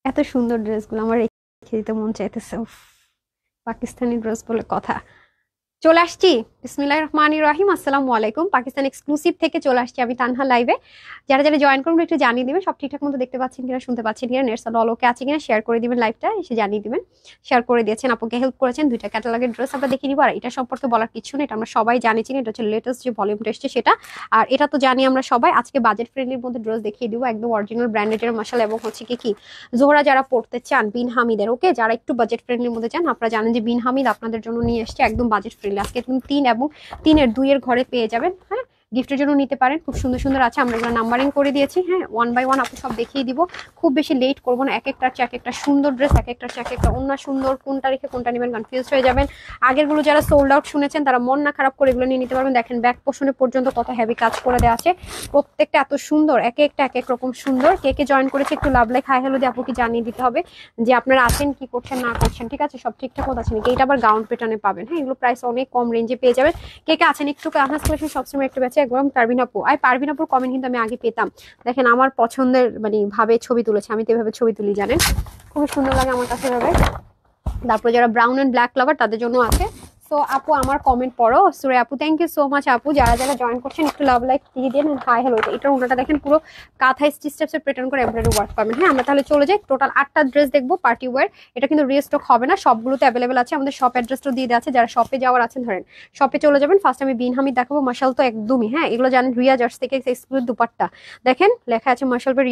এত সুন্দর ড্রেসগুলো আমার রেখে দিতে মন চাইতেছে। উফ, পাকিস্তানি ড্রেস বলে কথা। চলে আসছি। বিসমিল্লাহির রহমানির রহিম। আসসালামু আলাইকুম। পাকিস্তান এক্সক্লুসিভ থেকে চলে আসছি আমি তানহা লাইভে। যারা যারা জয়েন করবেন একটু জানিয়ে দিবেন সব ঠিকঠাক মতো দেখতে পাচ্ছেন কিনা, শুনতে পাচ্ছেন কিনা, নেট অল ওকে আছে কিনা, শেয়ার করে দিবেন লাইভটা, এসে জানিয়ে দিবেন। শেয়ার করে দিয়েছেন, আপুকে হেল্প করেছেন। দুইটা ক্যাটালগের ড্রেস আমরা দেখে নিব। আর এটা সম্পর্কে বলার কিছু নেই, এটা আমরা সবাই জানি চিনি। এটা হচ্ছে লেটেস্ট যে ভলিউমটা এসছে সেটা। আর এটা তো জানি আমরা সবাই। আজকে বাজেট ফ্রেন্ডলির মধ্যে ড্রেস দেখিয়ে দিব, একদম অরিজিনাল ব্র্যান্ডেড মাশাআল্লাহ। এবং হচ্ছে কি জোহরা যারা পড়তে চান বিন হামিদের, ওকে, যারা একটু বাজেট ফ্রেন্ডলির মধ্যে চান, আপনারা জানেন যে বিন হামিদ আপনাদের জন্য নিয়ে এসছে একদম বাজেট ফ্রেন্ডলি। আজকে তুমি 3 এবং 3-এর 2-এর ঘরে পেয়ে যাবেন। হ্যাঁ, গিফটের জন্য নিতে পারেন, খুব সুন্দর সুন্দর আছে। আমরা এগুলো নাম্বারিং করে দিয়েছি। হ্যাঁ, 1 বাই 1 আপনি সব দেখিয়ে দিব, খুব বেশি লেট করবো না। এক একটার চেয়ে এক একটা সুন্দর ড্রেস, এক একটার চেয়ে এক একটা অন্য সুন্দর, কোনটা রেখে কোনটা নেবেন কনফিউজ হয়ে যাবেন। আগেরগুলো যারা সোল্ড আউট শুনেছেন তারা মন না খারাপ করে এগুলো নিয়ে নিতে পারবেন। দেখেন ব্যাক পোর্শনে পর্যন্ত কত হেভি কাজ করে দেওয়া আছে, প্রত্যেকটা এত সুন্দর, এক একটা এক এক রকম সুন্দর। কে কে জয়েন করেছে একটু লাভ লাইক হাই হ্যালো দিয়ে আপুকে জানিয়ে দিতে হবে যে আপনারা আছেন, কি করছেন না করছেন। ঠিক আছে, সব ঠিকঠাক মতো আছেন। এইটা আবার গাউন প্যাটার্নে পাবেন। হ্যাঁ, এগুলো প্রাইস অনেক কম রেঞ্জে পেয়ে যাবেন। কে কে আছেন একটু আহনাজ কালেকশন সবসময় একটু বেঁচে একদম পারভিন আপু। আর পারভিন আপুর কমেন্ট কিন্তু আমি আগে পেতাম। দেখেন আমার পছন্দের মানে ভাবে ছবি তুলেছে, আমি তো এভাবে ছবি তুলি জানেন, খুবই সুন্দর লাগে আমার কাছে এভাবে। তারপরে যারা ব্রাউন এন্ড ব্ল্যাক লাভার তাদের জন্য আছে। সো আপু আমার কমেন্ট পড়ো। সুরে আপু থ্যাংক ইউ সো মাচ। আপু যারা যারা জয়েন করছেন একটু লাভ লাইক দিয়ে দেন, হাই হ্যালো। এটার ওনাটা দেখেন পুরো কাঁথায় স্টেপসে প্যাটার্ন করে এমব্রয়ডারি ওয়ার্ক পাবেন। হ্যাঁ, আমরা তাহলে চলে যাই। টোটাল 8টা ড্রেস দেখবো পার্টি ওয়্যার। এটা কিন্তু রিস্টক হবে না, সবগুলোতে অ্যাভেলেবেল আছে। আমাদের শপ অ্যাড্রেসটাও দিয়ে দেওয়া আছে, যারা শপে যাওয়ার আছেন ধরেন শপে চলে যাবেন। ফার্স্ট আমি বিন হামিদ দেখাবো। মাশাল তো একদমই, হ্যাঁ, এগুলো জানেন রিয়াজ আর্টস থেকে এক্সক্লুসিভ দুপাট্টা। দেখেন লেখা আছে মাশাল পে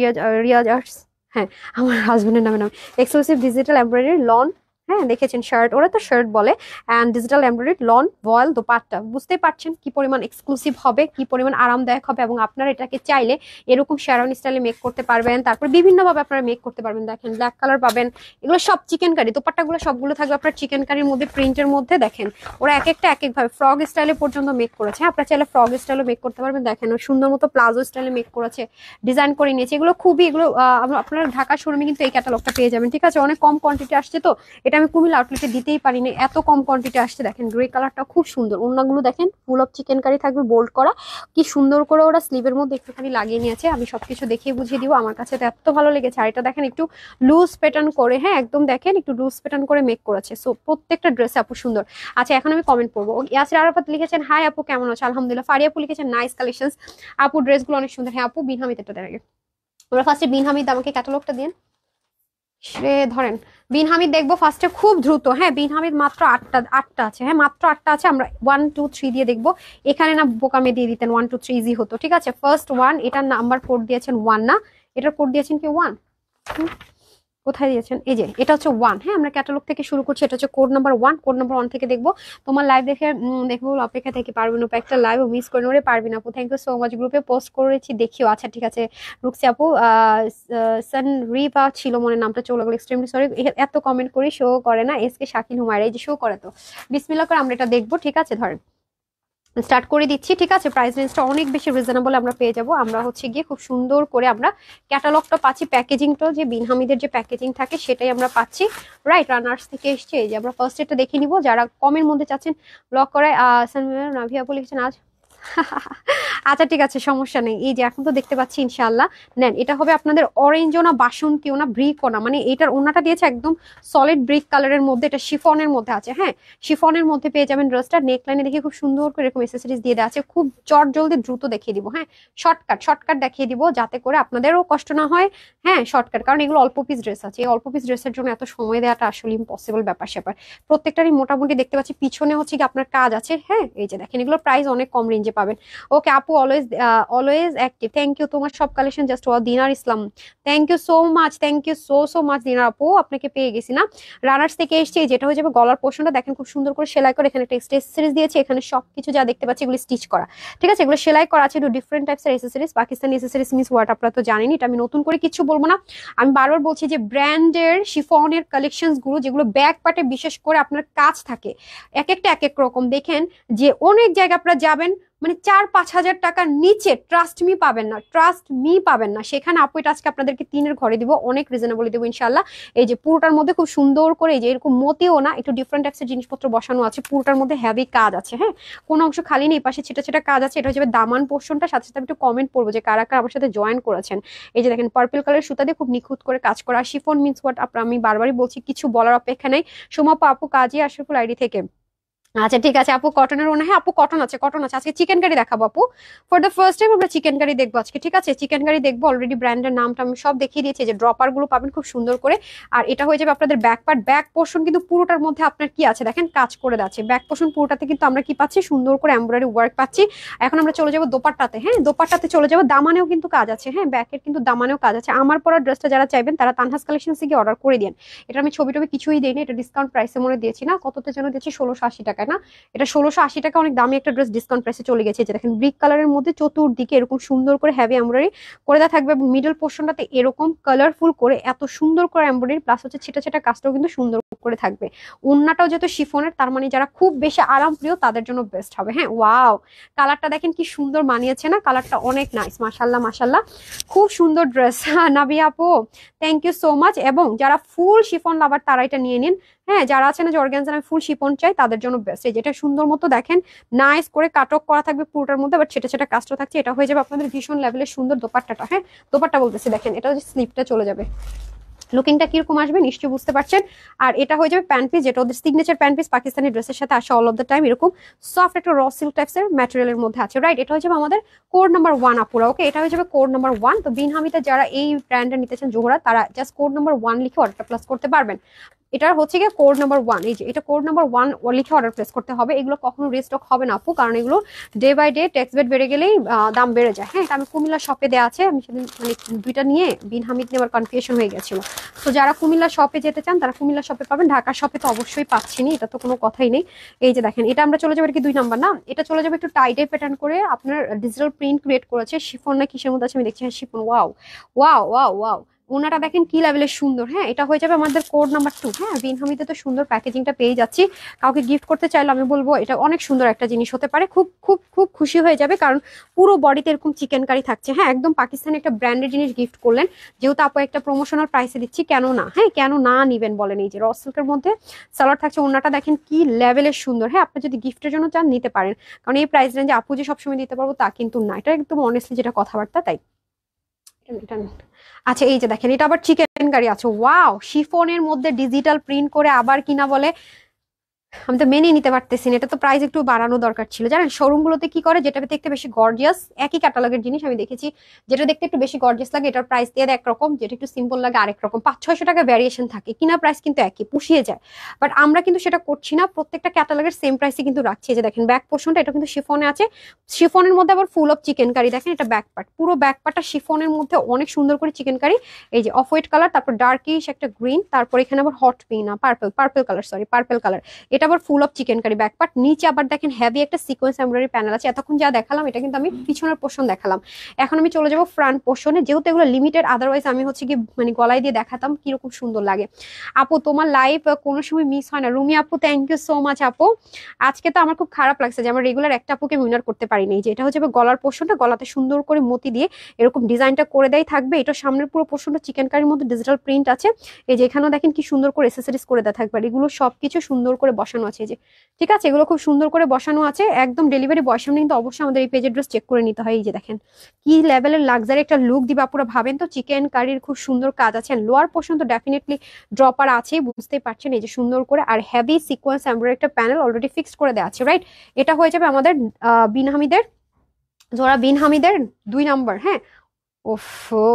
রিয়াজ আর্টস। হ্যাঁ, আমার হাজবেন্ডের নামে এক্সক্লুসিভ ডিজিটাল এমব্রয়ডারি লন। হ্যাঁ, দেখেছেন শার্ট, ওরা তো শার্ট বলে। অ্যান্ড ডিজিটাল এমব্রয়ডারি লন ভয়েল দোপাট্টা। বুঝতেই পারছেন কি পরিমাণ এক্সক্লুসিভ হবে, কি পরিমাণ আরামদায়ক হবে। এবং আপনারা এটাকে চাইলে এরকম শেরওয়ানি স্টাইলে মেক করতে পারবেন। তারপর বিভিন্নভাবে আপনারা মেক করতে পারবেন। দেখেন ব্ল্যাক কালার পাবেন, এগুলো সব চিকেন কারি। দোপাট্টাগুলো সবগুলো থাকবে আপনার চিকেন কারির মধ্যে, প্রিন্টের মধ্যে। দেখেন ওরা এক একটা এক একভাবে ফ্রগ স্টাইলে পর্যন্ত মেক করেছে। আপনারা চাইলে ফ্রগ স্টাইলে মেক করতে পারবেন। দেখেন সুন্দর মতো প্লাজো স্টাইলে মেক করেছে, ডিজাইন করে নিয়েছে। এগুলো খুবই, এগুলো আপনারা ঢাকা শোরুমে কিন্তু এই ক্যাটালগটা পেয়ে যাবেন। ঠিক আছে, অনেক কম কোয়ান্টিটি আসছে তো, এটা আমি কুমিল্লা আউটলেটে দিতেই পারিনি, এত কম কোয়ান্টিটি আসছে। দেখেন গ্রে কালারটা খুব সুন্দর। ওড়নাগুলো দেখেন ফুল অফ চিকেন কারি থাকবে, বোল্ড করা, কি সুন্দর করে ওরা স্লিভের মধ্যে একটুখানি লাগিয়ে নিয়েছে। আমি সবকিছু দেখিয়ে বুঝিয়ে দিব, আমার কাছে তো এত ভালো লেগেছে। আর এটা দেখেন একটু লুজ প্যাটার্ন করে, হ্যাঁ একদম দেখেন একটু লুজ প্যাটার্ন করে মেক করেছে। সো প্রত্যেকটা ড্রেসে আপু সুন্দর। আচ্ছা, এখন আমি কমেন্ট পড়বো। ইয়াসির আরাফাত লিখেছেন হাই আপু কেমন আছো, আলহামদুলিল্লাহ। ফারিয়া আপু লিখেছেন নাইস কালেকশনস আপু, ড্রেসগুলো অনেক সুন্দর। হ্যাঁ আপু, বিন হামিদ এটা দেন আগে। আমরা ফার্স্টে বিন হামিদ আমাকে ক্যাটালগটা দিন সে ধরেন। বিন হামিদ দেখবো ফার্স্টে খুব দ্রুত। হ্যাঁ, বিন হামিদ মাত্র আটটা আছে। হ্যাঁ, মাত্র 8টা আছে। আমরা 1 2 3 দিয়ে দেখবো। এখানে না বোকামে দিয়ে দিতেন 1 2 3 ইজি হতো। ঠিক আছে, ফার্স্ট 1, এটার নাম্বার কোড দিয়েছেন 1 না, এটার কোড দিয়েছেন কি 1? কোথায় দিয়েছেন? এই যে এটা হচ্ছে 1। হ্যাঁ, আমরা ক্যাটালগ থেকে শুরু করছি। এটা হচ্ছে কোড নাম্বার 1। কোড নাম্বার 1 থেকে দেখবো। তোমার লাইভ দেখে দেখবো অপেক্ষা থেকে পারবেন আপু, একটা লাইভ মিস করে নেবে পারবেন আপু। Thank you so much. গ্রুপে পোস্ট করেছি দেখিও। আচ্ছা ঠিক আছে রুকসি আপু। সানরিভা ছিল মনে, নামটা চলে গেল, এক্সট্রিমলি সরি। এত কমেন্ট করি শো করে না। এসকে শাকিল হুমায়রা, এই যে শো করে তো। বিসমিল্লাহ করে আমরা এটা দেখবো। ঠিক আছে, ধরেন স্টার্ট করে দিচ্ছি। ঠিক আছে, প্রাইস রেঞ্জটা অনেক বেশি রিজনেবল আমরা পেয়ে যাব। আমরা হচ্ছে গিয়ে খুব সুন্দর করে আমরা ক্যাটালগটা পাচ্ছি, প্যাকেজিংটাও যে বিন হামিদের যে প্যাকেজিং থাকে সেটাই আমরা পাচ্ছি। রাইট, রানার্স থেকে এসছে। এই যে আমরা ফার্স্ট এটা দেখে নিব। যারা কমের মধ্যে চাচ্ছেন ব্লক করে নাভিয়া আপু লিখেছেন আজ। আচ্ছা ঠিক আছে, সমস্যা নেই। এই যে এখন তো দেখতে পাচ্ছি ইনশাআল্লাহ। নেন, এটা হবে আপনাদের অরেঞ্জও না, বাসন্তীও না, ব্রিকও না, মানে এটার ওনাটা দিয়েছে একদম সলিড ব্রিক কালারের মধ্যে। এটা শিফনের মধ্যে আছে। হ্যাঁ, শিফনের মধ্যে পেয়ে যাবেন ড্রেসটা। নেকলাইনে দেখে খুব সুন্দর করে এরকম এসেসরিজ দিয়ে দেওয়া আছে। খুব চট জলদি দ্রুত দেখিয়ে দিব। হ্যাঁ, শর্টকাট দেখিয়ে দিব যাতে করে আপনাদেরও কষ্ট না হয়। হ্যাঁ, শর্টকাট, কারণ এগুলো অল্প পিস ড্রেস আছে। এই অল্প পিস ড্রেসের জন্য এত সময় দেওয়াটা আসলে ইম্পসিবল ব্যাপার স্যাপার। প্রত্যেকটারই মোটামুটি দেখতে পাচ্ছি পিছনে হচ্ছে কি আপনার কাজ আছে। হ্যাঁ, এই যে দেখেন এগুলো প্রাইস অনেক কম রেঞ্জে পাবেন। ওকে আপু, অলওয়েজ অ্যাক্টিভ। Thank you. তোমার সব collection just Dinar Islam, thank you so much. Thank you so much Dinar আপু, আপনাকে পেয়ে গেছি না। রানার্স থেকে এসছে। যেটা হয়ে যাবে গলার পোর্শনটা দেখেন খুব সুন্দর করে সেলাই করে, এখানে একটা এক্সেসরিজ দিয়েছে। এখানে সবকিছু যা দেখতে পাচ্ছি এগুলো স্টিচ করা। ঠিক আছে, এগুলো সেলাই করা আছে। ডিফারেন্ট টাইপসের এক্সেসরিজ। পাকিস্তানি এক্সেসরিজ মিস ওয়ার্ড আপনারা তো জানেন, এটা আমি নতুন করে কিছু বলবো না। আমি বারবার বলছি যে ব্র্যান্ডের শিফনের কালেকশন গুলো যেগুলো ব্যাক পার্টে বিশেষ করে আপনার কাজ থাকে, এক একটা এক এক রকম। দেখেন যে অনেক জায়গায় আপনারা যাবেন মানে 4-5 হাজার টাকার নিচে ট্রাস্ট মি পাবেন না, ট্রাস্ট মি পাবেন না। সেখানে আপু এটা আজকে আপনাদেরকে 3-এর ঘরে দিব, অনেক রিজনেবলি দেবো ইনশাল্লাহ। এই যে পুরোটার মধ্যে খুব সুন্দর করে এই যে এরকম মতিও না, একটু ডিফারেন্ট টাইপসের জিনিসপত্র বসানো আছে, পুরোটার মধ্যে হেভি কাজ আছে। হ্যাঁ, কোনো অংশ খালি নেই, পাশে ছেটা ছেটা কাজ আছে। এটা হচ্ছে দামান পোর্শনটা। সাথে সাথে আমি একটু কমেন্ট করবো যে কারা কারা আমার সাথে জয়েন করেছেন। এই যে দেখেন পার্পল কালার সুতা দিয়ে খুব নিখুঁত করে কাজ করা। শিফন মিন্স হোয়াট আপনার, আমি বারবারই বলছি, কিছু বলার অপেক্ষা নেই। সোমাপু আপু কাজী আশরাফুল আইডি থেকে। আচ্ছা ঠিক আছে আপু, কটনের ওনা। হ্যাঁ আপু কটন আছে, কটন আছে। আজকে চিকেন কারি দেখাবো আপু, ফর দ্য ফার্স্ট টাইম আমরা চিকেন কারি দেখবো আজকে। ঠিক আছে, চিকেন কারি দেখবো। অলরেডি ব্র্যান্ডের নামটা আমি সব দেখিয়ে দিয়েছি, যে ড্রপার গুলো পাবেন খুব সুন্দর করে। আর এটা হয়ে যাবে আপনাদের ব্যাক পার্ট, ব্যাক পোর্শন কিন্তু পুরোটার মধ্যে আপনার কি আছে দেখেন, কাজ করে যাচ্ছে। ব্যাক পোর্শন পুরোটাতে কিন্তু আমরা কি পাচ্ছি, সুন্দর করে এমব্রয়ডারি ওয়ার্ক পাচ্ছি। এখন আমরা চলে যাবো দোপাট্টাতে। হ্যাঁ, দোপাট্টাতে চলে যাবো। দামানেও কিন্তু কাজ আছে, হ্যাঁ ব্যাকের কিন্তু দামানেও কাজ আছে। আমার পরা ড্রেসটা যারা চাইবেন তারা তানহাস কালেকশন থেকে অর্ডার করে দিন। এটা আমি ছবি টবি কিছুই দিইনি, এটা ডিসকাউন্ট প্রাইসে মনে দিয়েছি না, কততে যেন দিয়েছি 1680 টাকায় না, এটা 1680 টাকা, অনেক দামি একটা ড্রেস ডিসকাউন্ট প্রাইসে চলে গেছে। যে দেখেন ব্রিক কালারের মধ্যে চতুর্দিকে এরকম সুন্দর করে হেভি এমব্রয়ডারি করে দেওয়া থাকবে, এবং মিডল পোর্শনটাতে এরকম কালারফুল করে এত সুন্দর করে এমব্রয়ডারি, প্লাস হচ্ছে ছিটা ছিটা কাজটাও কিন্তু সুন্দর করে থাকবে। ওন্নাটাও যেহেতু শিফনের, তার মানে যারা খুব বেশি আরাম প্রিয় তাদের জন্য বেস্ট হবে। হ্যাঁ ওয়াও, কালারটা দেখেন কি সুন্দর মানিয়েছে না, কালারটা অনেক নাইস, মাশাল্লাহ মাশাল্লাহ, খুব সুন্দর ড্রেস। নাবিয়া আপু থ্যাংক ইউ সো মাচ। এবং যারা ফুল শিফন লাভার তারা এটা নিয়ে নিন। হ্যাঁ, যারা আছে না যে অর্গানজা আমি ফুল শিফন চাই, তাদের জন্য বেস্ট। এই যেটা সুন্দর মতো দেখেন নাইস করে কাটক করা থাকবে পুরোটার মধ্যে, বাট ছেটা ছেটা কাজটা থাকছে। এটা হয়ে যাবে আপনাদের ভীষণ লেভেলের সুন্দর দোপাট্টাটা। হ্যাঁ, দোপাট্টা বলতেছি, দেখেন এটা হচ্ছে স্লিপটা চলে যাবে। লুকিংটা কিরকম আসবে নিশ্চয়ই বুঝতে পারছেন। আর এটা হয়ে যাবে প্যান্ট পিস, যেটা ওদের সিগনেচার প্যান্ট পিস, পাকিস্তানি ড্রেসের সাথে আসে অল অফ দ্য টাইম। এরকম সফট একটা র সিল্ক টাইপসের ম্যাটেরিয়ালের মধ্যে আছে, রাইট। এটা হয়ে যাবে আমাদের কোড নাম্বার 1 আপুরা। ওকে, এটা হয়ে যাবে কোড নাম্বার 1। তো বিন হামিতে যারা এই ব্র্যান্ডটা নিতে চান জোহরা, তারা জাস্ট কোড নাম্বার 1 লিখে অর্ডারটা প্লেস করতে পারবেন। এটার হচ্ছে গিয়ে কোড নাম্বার 1, এই যে এটা কোড নাম্বার 1 লিখে অর্ডার প্লেস করতে হবে। এগুলো কখনো রিস্টক হবে না আপু, কারণ এগুলো ডে বাই ডে ট্যাক্স বেড বেড়ে গেলেই দাম বেড়ে যায়। হ্যাঁ, এটা আমি কুমিল্লা শপে দেওয়া আছে, আমি সেদিন মানে দুইটা নিয়ে বিন হামিদ নেওয়ার কনফিউশন হয়ে গেছিল। তো যারা কুমিল্লা শপে যেতে চান তারা কুমিল্লা শপে পাবেন, ঢাকা শপে তো অবশ্যই পাচ্ছি না, এটা তো কোনো কথাই নেই। এই যে দেখেন, এটা আমরা চলে যাবো কি 2 নাম্বার না, এটা চলে যাবে একটু টাইডে প্যাটার্ন করে, আপনার ডিজিটাল প্রিন্ট ক্রিয়েট করেছে। শিফন না কিসের মধ্যে আছে আমি দেখছি, হ্যাঁ chiffon. Wow wow wow wow, ওনাটা দেখেন কি লেভেলের সুন্দর। হ্যাঁ, এটা হয়ে যাবে আমাদের কোড নাম্বার 2। হ্যাঁ, বিন হামিদে তো সুন্দর প্যাকেজিংটা পেয়ে যাচ্ছি। কাউকে গিফট করতে চাইলে আমি বলবো এটা অনেক সুন্দর একটা জিনিস হতে পারে, খুব খুব খুব খুশি হয়ে যাবে, কারণ পুরো বডিতে এরকম চিকেন কারি থাকছে। হ্যাঁ, একদম পাকিস্তানি একটা ব্র্যান্ডের জিনিস গিফট করলেন, যেহেতু আপু একটা প্রমোশনাল প্রাইসে দিচ্ছি, কেন না, হ্যাঁ কেন না নিবেন বলেন। এই যে র সিল্কের মধ্যে সালোয়ার থাকছে, ওনাটা দেখেন কি লেভেলের সুন্দর। হ্যাঁ, আপনি যদি গিফটের জন্য চান নিতে পারেন, কারণ এই প্রাইস রেঞ্জে আপু যে সবসময় দিতে পারবো তা কিন্তু না, এটা একদম অনেস্টলি যেটা কথাবার্তা তাই। আচ্ছা এই যে দেখেন, এটা আবার চিকেন কারি আছে। ওয়াও, শিফনের মধ্যে ডিজিটাল প্রিন্ট করে আবার কিনা বলে, আমি তো মেনে নিতে পারতেছি না। এটা তো প্রাইস একটু বাড়ানো দরকার ছিল, জানেন। শোরুম গুলোতে কি করে, যেটা দেখতে বেশি গর্জিয়াস, একই ক্যাটালগের জিনিস আমি দেখেছি, যেটা দেখতে একটু বেশি গর্জিয়াস লাগে এটার প্রাইস দিয়ে একরকম, যেটা একটু সিম্পল লাগে আরেক রকম, 500-600 টাকা ভ্যারিয়েশন থাকে, কিনা প্রাইস কিন্তু একই, পুষিয়ে যায়। বাট আমরা কিন্তু সেটা করছি না, প্রত্যেকটা ক্যাটালগের সেম প্রাইসে কিন্তু রাখছি। যে দেখেন ব্যাক পোর্শনটা এটা কিন্তু শিফনে আছে, শিফনের মধ্যে আবার ফুল অফ চিকেন কারি। দেখেন এটা ব্যাক পার্ট, পুরো ব্যাক পার্টটা শিফনের মধ্যে অনেক সুন্দর করে চিকেন কারি। এই যে অফ হোয়াইট কালার, তারপর ডার্কিশ একটা গ্রিন, তারপর এখানে আবার হট পিঙ্ক না purple colour, sorry purple colour. এটা আবার full of chicken curry back part. নিচে আবার দেখেন হেভি একটা সিকোয়েন্স এমব্রয়ডারি প্যানেল আছে। এতক্ষণ যা দেখালাম এটা কিন্তু আমি পিছনের পোর্শন দেখালাম, এখন আমি চলে যাবো ফ্রন্ট পোর্শনে, যেহেতু এগুলো লিমিটেড, আদারওয়াইজ আমি হচ্ছে কি মানে গলায় দিয়ে দেখাতাম কিরকম সুন্দর লাগে। আপু তোমার লাইভ কোনো সময় মিস হয় না। রুমি আপু থ্যাংক ইউ সো মাচ আপু। আজকে তো আমার খুব খারাপ লাগছে যে আমার রেগুলার একটা আপুকে উইনার করতে পারিনি। যে এটা হচ্ছে গলার পোর্শনটা, গলাতে সুন্দর করে মতি দিয়ে এরকম ডিজাইনটা করে দেয় থাকবে। এটা সামনের পুরো পোর্শনটা চিকেন কারির মধ্যে ডিজিটাল প্রিন্ট আছে। এই যে এখানেও দেখেন কি সুন্দর করে এসেসরিজ করে দেওয়া থাকবে, এগুলো সবকিছু সুন্দর করে বসানো আছে। যে ঠিক আছে, এগুলো খুব সুন্দর করে বসানো আছে একদম। ডেলিভারি বয়ের সামনে কিন্তু অবশ্যই আমাদের এই পেজের ড্রেস চেক করে নিতে হয়। এই যে দেখেন কি লেভেলের লাক্সারি একটা লুক দিবা পুরো, ভাবেন তো। চিকেন কারির খুব সুন্দর কাজ আছে, লোয়ার পোর্শন তো ডেফিনেটলি ড্রপার আছে, বুঝতেই পারছেন। এই যে সুন্দর করে আর হেভি সিকোয়েন্স এমব্রয়ডারি একটা প্যানেল অলরেডি ফিক্সড করে দেওয়া আছে, রাইট। এটা হয়ে যাবে আমাদের বিন হামিদের, জোড়া বিন হামিদের 2 নাম্বার। হ্যাঁ, ওফো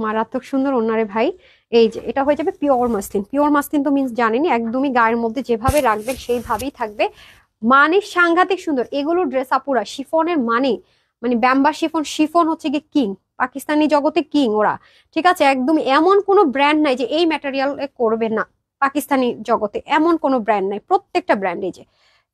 মারাত্মক সুন্দর ওনারে ভাই। এই যে এটা হয়ে যাবে পিওর মাসলিন। পিওর মাসলিন তো মিন্স জানেনি, একদমই গায়ের মধ্যে যেভাবে রাখবেন সেইভাবেই থাকবে, মানে সাংঘাতিক সুন্দর। এগুলো ড্রেস আপুরা শিফনের মানে ব্যাম্বা শিফন, শিফন হচ্ছে গিয়ে কিং, পাকিস্তানি জগতে কিং ওরা। ঠিক আছে, একদম এমন কোনো ব্র্যান্ড নাই যে এই ম্যাটেরিয়াল করবে না, পাকিস্তানি জগতে এমন কোনো ব্র্যান্ড নাই, প্রত্যেকটা ব্র্যান্ড এই যে